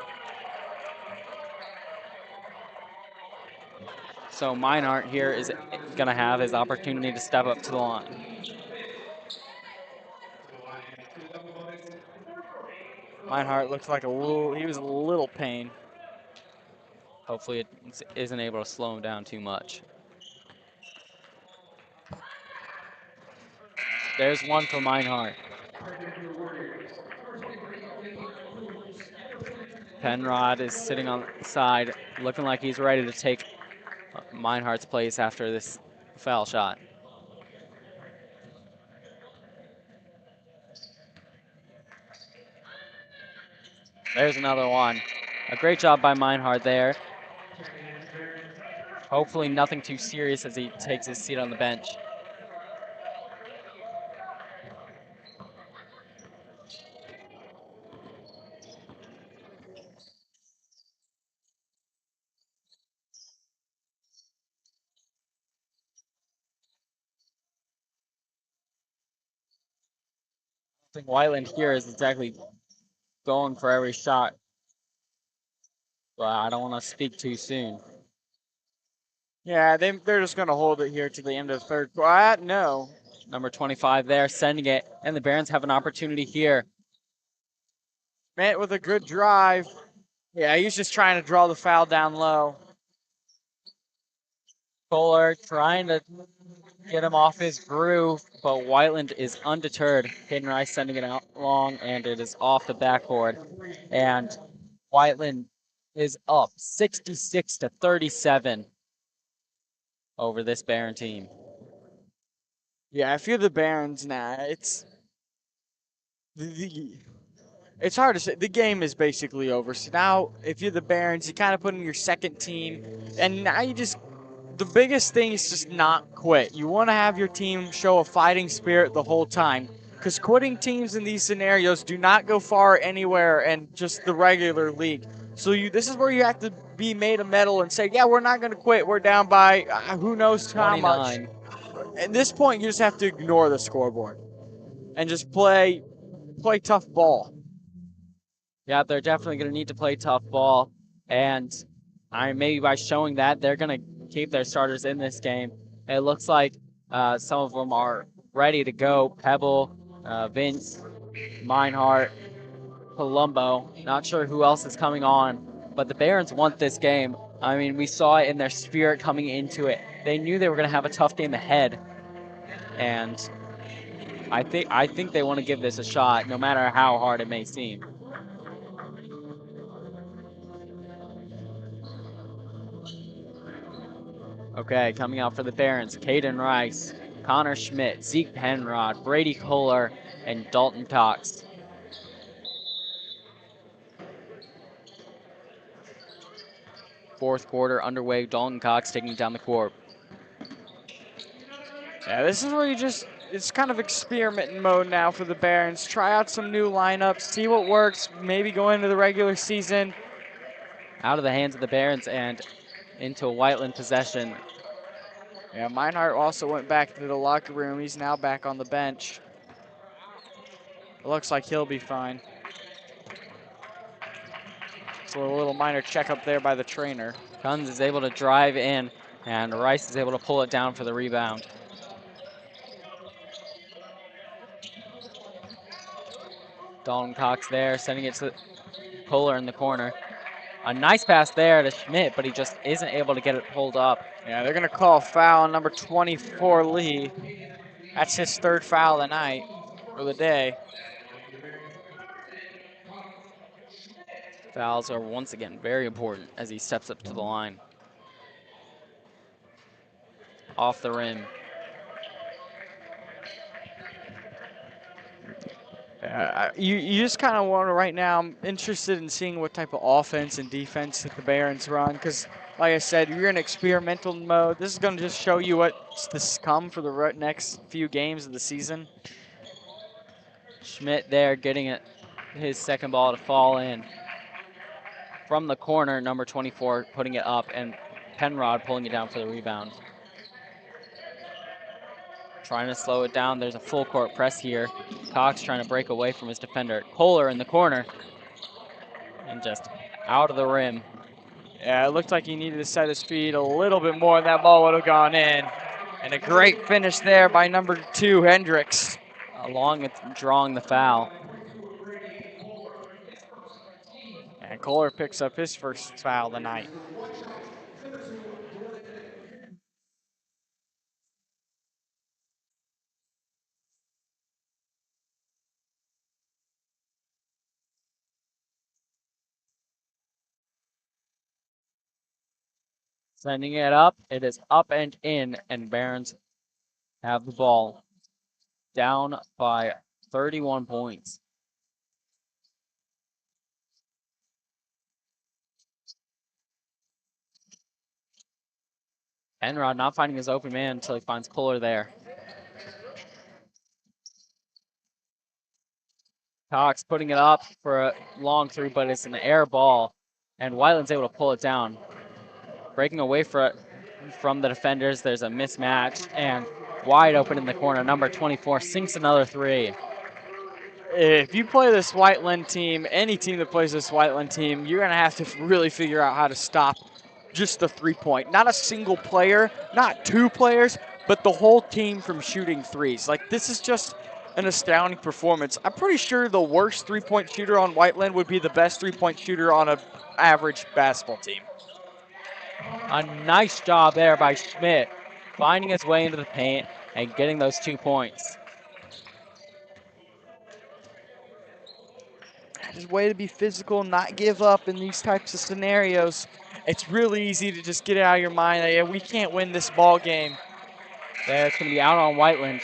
So Meinhardt here is going to have his opportunity to step up to the line. Meinhardt looks like he was a little pain. Hopefully it isn't able to slow him down too much. There's one for Meinhardt. Penrod is sitting on the side, looking like he's ready to take Meinhardt's place after this foul shot. There's another one. A great job by Meinhardt there. Hopefully nothing too serious as he takes his seat on the bench. I think Whiteland here is exactly going for every shot. But I don't want to speak too soon. Yeah, they're just going to hold it here to the end of the third quarter. No. Number 25 there, sending it, and the Barons have an opportunity here. Met with a good drive. Yeah, he's just trying to draw the foul down low. Kohler trying to get him off his groove, but Whiteland is undeterred. Hayden Rice sending it out long, and it is off the backboard. And Whiteland is up 66-37 over this Baron team. Yeah, if you're the Barons now, it's hard to say. The game is basically over. So now, if you're the Barons, you kind of put in your second team, and now the biggest thing is just not quit. You want to have your team show a fighting spirit the whole time, because quitting teams in these scenarios do not go far anywhere in just the regular league. So this is where you have to be made of metal and say, yeah, we're not going to quit. We're down by who knows how much. At this point, you just have to ignore the scoreboard and just play tough ball. Yeah, they're definitely going to need to play tough ball, and maybe by showing that, they're going to keep their starters in this game. It looks like some of them are ready to go. Pebble, Vince, Meinhardt, Colombo. Not sure who else is coming on, but the Barons want this game. I mean, we saw it in their spirit coming into it. They knew they were going to have a tough game ahead, and I think they want to give this a shot, no matter how hard it may seem. Okay, coming out for the Barons, Caden Rice, Connor Schmidt, Zeke Penrod, Brady Kohler, and Dalton Cox. Fourth quarter underway, Dalton Cox taking down the court. Yeah, this is where it's kind of experimenting mode now for the Barons. Try out some new lineups, see what works, maybe go into the regular season. Out of the hands of the Barons and into a Whiteland possession. Yeah, Meinhardt also went back to the locker room. He's now back on the bench. It looks like he'll be fine. So a little minor checkup there by the trainer. Kunz is able to drive in, and Rice is able to pull it down for the rebound. Dalton Cox there, sending it to Kohler in the corner. A nice pass there to Schmidt, but he just isn't able to get it pulled up. Yeah, they're going to call a foul on number 24, Lee. That's his third foul of the night, or the day. Fouls are once again very important as he steps up to the line. Off the rim. You just kind of want to, right now, I'm interested in seeing what type of offense and defense that the Barons run, because like I said, you're in experimental mode. This is going to just show you what's to come for the next few games of the season. Schmidt there getting his second ball to fall in. From the corner, number 24 putting it up, and Penrod pulling it down for the rebound. trying to slow it down. There's a full court press here. Cox trying to break away from his defender. Kohler in the corner. And just out of the rim. Yeah, it looked like he needed to set his feet a little bit more, and that ball would have gone in. And a great finish there by number 2, Hendricks. Along with drawing the foul. And Kohler picks up his first foul tonight. Sending it up. It is up and in, and Barons have the ball. Down by 31 points. Enrod not finding his open man until he finds Kohler there. Cox putting it up for a long three, but it's an air ball, and Whiteland's able to pull it down. Breaking away from the defenders, there's a mismatch, and wide open in the corner, number 24 sinks another three. If you play this Whiteland team, any team that plays this Whiteland team, you're going to have to really figure out how to stop just the 3-point. Not a single player, not 2 players, but the whole team from shooting threes. Like, this is just an astounding performance. I'm pretty sure the worst 3-point shooter on Whiteland would be the best 3-point shooter on an average basketball team. A nice job there by Schmidt, finding his way into the paint and getting those 2 points. Just way to be physical, not give up in these types of scenarios. It's really easy to just get out of your mind that, yeah, we can't win this ball game. There, it's going to be out on Whiteland.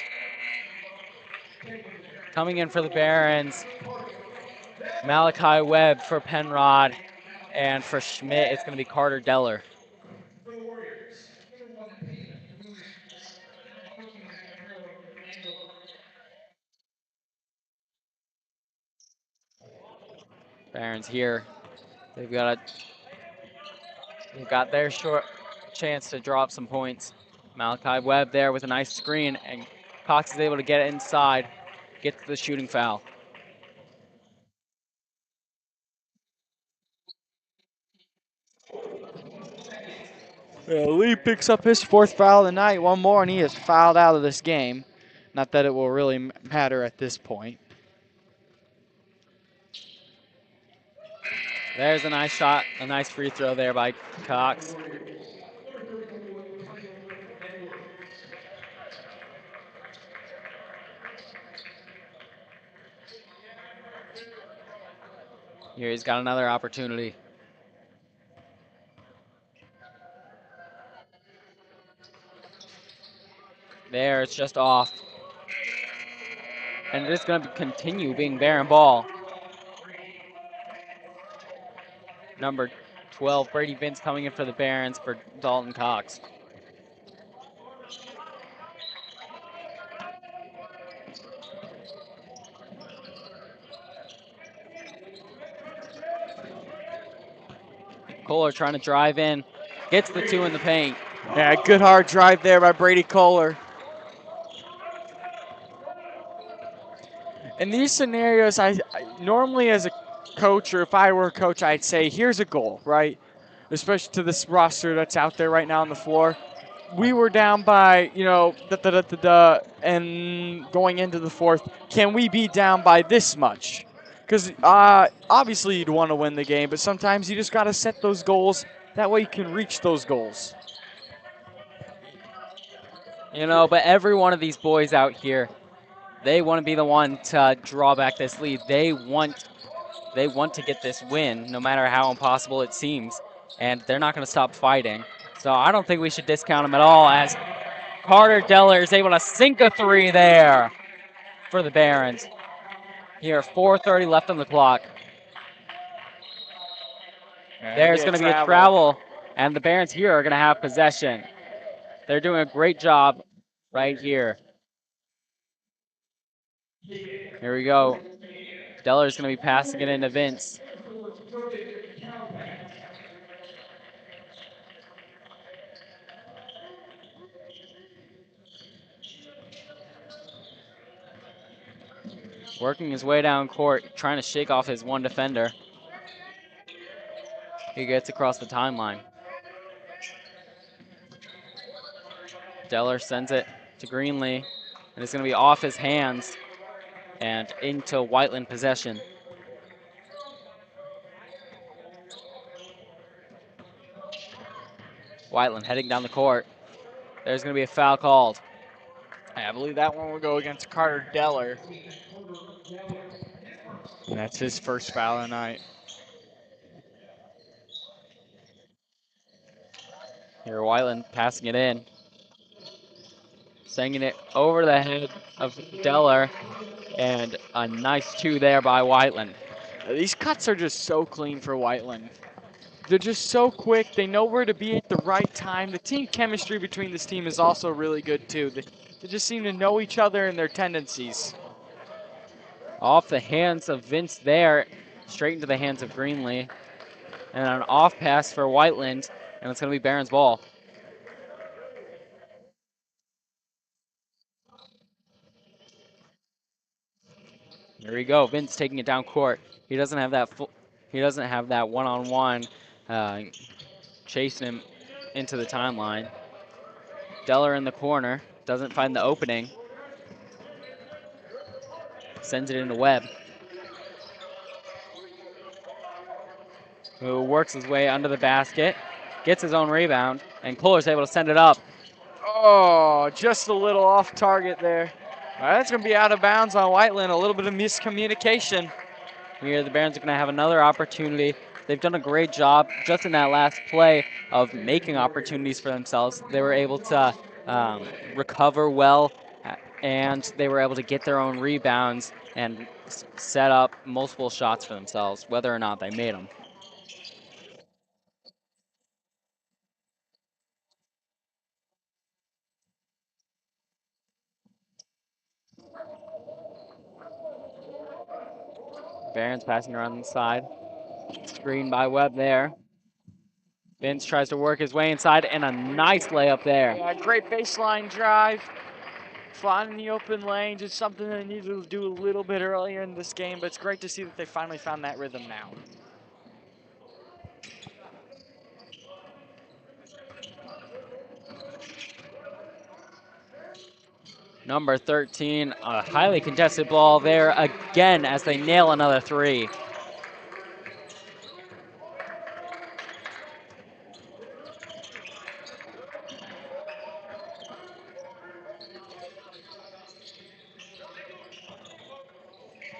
Coming in for the Barons, Malachi Webb for Penrod, and for Schmidt, it's going to be Carter Deller. Barons here. They've got their short chance to drop some points. Malachi Webb there with a nice screen, and Cox is able to get it inside, get to the shooting foul. Lee picks up his 4th foul of the night, one more, and he is fouled out of this game. Not that it will really matter at this point. There's a nice shot, a nice free throw there by Cox. Here he's got another opportunity. There, it's just off. And it is going to continue being Baron ball. Number 12, Brady Vince coming in for the Barons for Dalton Cox. Kohler trying to drive in, gets the 2 in the paint. Yeah, good hard drive there by Brady Kohler. In these scenarios, I normally as a coach, or if I were a coach, I'd say, here's a goal, right? Especially to this roster that's out there right now on the floor. We were down by, and going into the 4th, can we be down by this much? Because obviously you'd want to win the game, but sometimes you just got to set those goals. That way you can reach those goals. You know, but every one of these boys out here, they want to be the one to draw back this lead. They want to get this win, no matter how impossible it seems, and they're not going to stop fighting. So I don't think we should discount them at all, as Carter Deller is able to sink a 3 there for the Barons. Here, 4:30 left on the clock. There's going to be a travel, and the Barons here are going to have possession. They're doing a great job right here. Here we go. Deller's going to be passing it into Vince. Working his way down court, trying to shake off his one defender. He gets across the timeline. Deller sends it to Greenlee, and it's going to be off his hands and into Whiteland possession. Whiteland heading down the court. There's going to be a foul called. I believe that one will go against Carter Deller. And that's his first foul of the night. Here, Whiteland passing it in. Sending it over the head of Deller, and a nice two there by Whiteland. These cuts are just so clean for Whiteland. They're just so quick. They know where to be at the right time. The team chemistry between this team is also really good, too. They just seem to know each other and their tendencies. Off the hands of Vince there, straight into the hands of Greenlee. And an off pass for Whiteland, and it's going to be Barron's ball. There we go. Vince taking it down court. He doesn't have that one-on-one chasing him into the timeline. Deller in the corner, doesn't find the opening. Sends it into Webb, who works his way under the basket, gets his own rebound, and Kohler's able to send it up. Oh, just a little off target there. All right, that's going to be out of bounds on Whiteland. A little bit of miscommunication. Here, the Barons are going to have another opportunity. They've done a great job just in that last play of making opportunities for themselves. They were able to recover well, and they were able to get their own rebounds and set up multiple shots for themselves, whether or not they made them. Barron's passing around the side. Screen by Webb there. Vince tries to work his way inside, and a nice layup there. Yeah, great baseline drive. Finding the open lane, just something they needed to do a little bit earlier in this game, but it's great to see that they finally found that rhythm now. Number 13, a highly contested ball there again as they nail another three.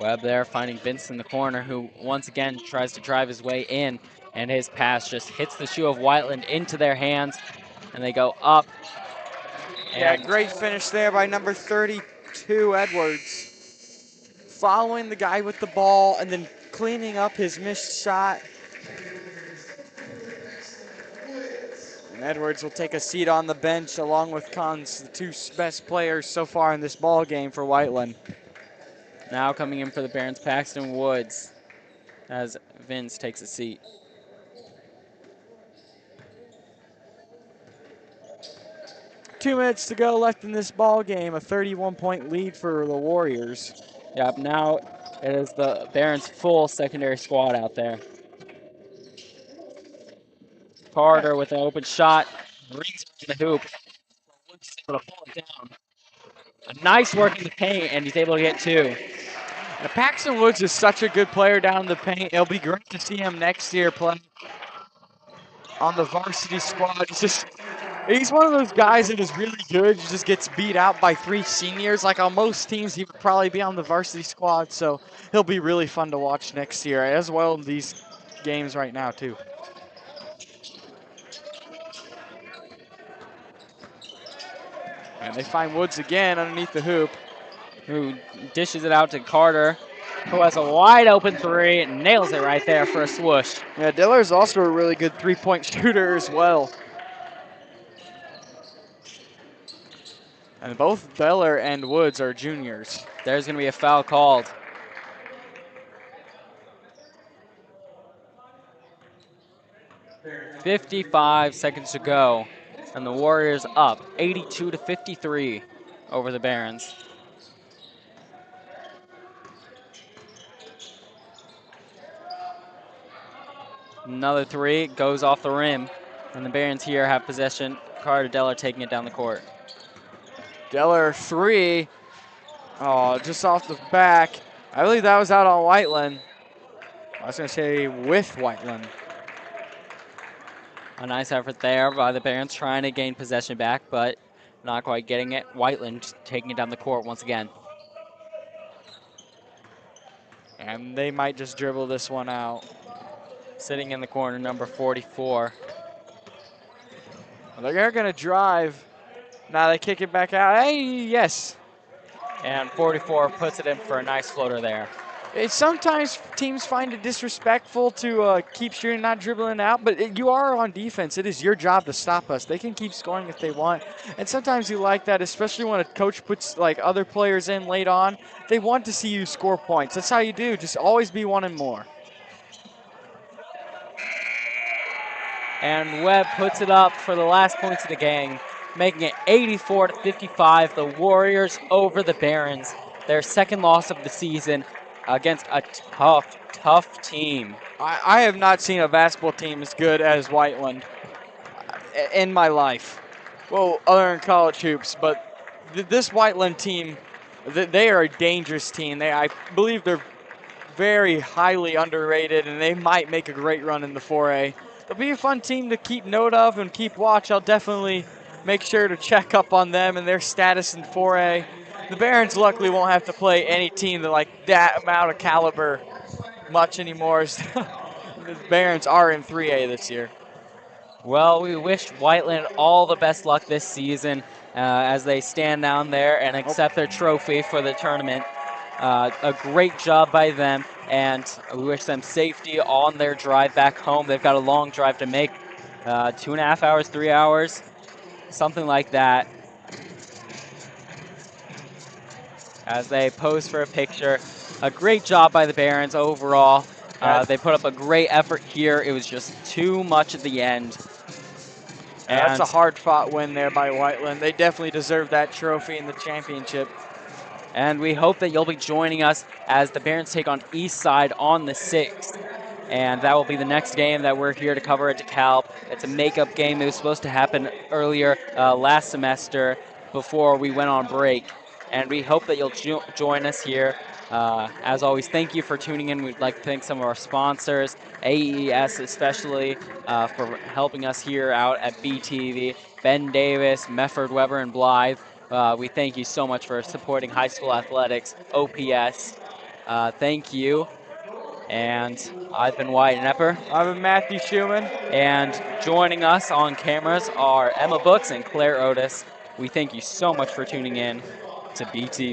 Webb there finding Vince in the corner, who once again tries to drive his way in, and his pass just hits the shoe of Whiteland into their hands, and they go up. Yeah, great finish there by number 32, Edwards. Following the guy with the ball and then cleaning up his missed shot. And Edwards will take a seat on the bench along with Cons, the two best players so far in this ball game for Whiteland. Now coming in for the Barons, Paxton Woods, as Vince takes a seat. Two minutes to go left in this ball game, a 31-point lead for the Warriors. Yep, now it is the Barons' full secondary squad out there. Carter with an open shot, rings in the hoop. Woods is able to pull it down. A nice work in the paint, and he's able to get two. Now, Paxton Woods is such a good player down in the paint. It'll be great to see him next year play on the varsity squad. He's one of those guys that is really good. He just gets beat out by three seniors. Like on most teams, he would probably be on the varsity squad. So he'll be really fun to watch next year, as well in these games right now too. And they find Woods again underneath the hoop, who dishes it out to Carter, who has a wide open three and nails it right there for a swoosh. Yeah, Diller's also a really good three-point shooter as well. And both Diller and Woods are juniors. There's going to be a foul called. .55 seconds to go, and the Warriors up 82-53 over the Barons. Another three goes off the rim. And the Barons here have possession. Carter Deller taking it down the court. Deller 3. Oh, just off the back. I believe that was out on Whiteland. I was going to say with Whiteland. A nice effort there by the Barons trying to gain possession back, but not quite getting it. Whiteland taking it down the court once again. And they might just dribble this one out. Sitting in the corner, number 44. They're going to drive. Now they kick it back out. Hey, yes. And 44 puts it in for a nice floater there. Sometimes teams find it disrespectful to keep shooting, not dribbling out, but you are on defense. It is your job to stop us. They can keep scoring if they want. And sometimes you like that, especially when a coach puts like other players in late on. They want to see you score points. That's how you do. Just always be wanting more. And Webb puts it up for the last points of the game, making it 84-55. The Warriors over the Barons. Their second loss of the season against a tough team. I have not seen a basketball team as good as Whiteland in my life. Well, other than college hoops, but this Whiteland team, they are a dangerous team. I believe they're very highly underrated, and they might make a great run in the 4A. They'll be a fun team to keep note of and keep watch. I'll definitely make sure to check up on them and their status in 4A. The Barons luckily won't have to play any team that amount of caliber much anymore. The Barons are in 3A this year. Well, we wish Whiteland all the best luck this season as they stand down there and accept their trophy for the tournament. A great job by them, and we wish them safety on their drive back home. They've got a long drive to make, 2.5 hours, 3 hours, something like that. As they pose for a picture. A great job by the Barons overall. They put up a great effort here. It was just too much at the end. That's a hard-fought win there by Whiteland. They definitely deserve that trophy in the championship. And we hope that you'll be joining us as the Barons take on Eastside on the 6th. And that will be the next game that we're here to cover at DeKalb. It's a makeup game. It was supposed to happen earlier last semester before we went on break. And we hope that you'll join us here. As always, thank you for tuning in. We'd like to thank some of our sponsors, AES especially, for helping us here out at BTV, Ben Davis, Mefford, Weber, and Blythe. We thank you so much for supporting high school athletics, OPS. Thank you. And I've been Wyatt Nepper. I've been Matthew Schumann. And joining us on cameras are Emma Books and Claire Otis. We thank you so much for tuning in to BTV.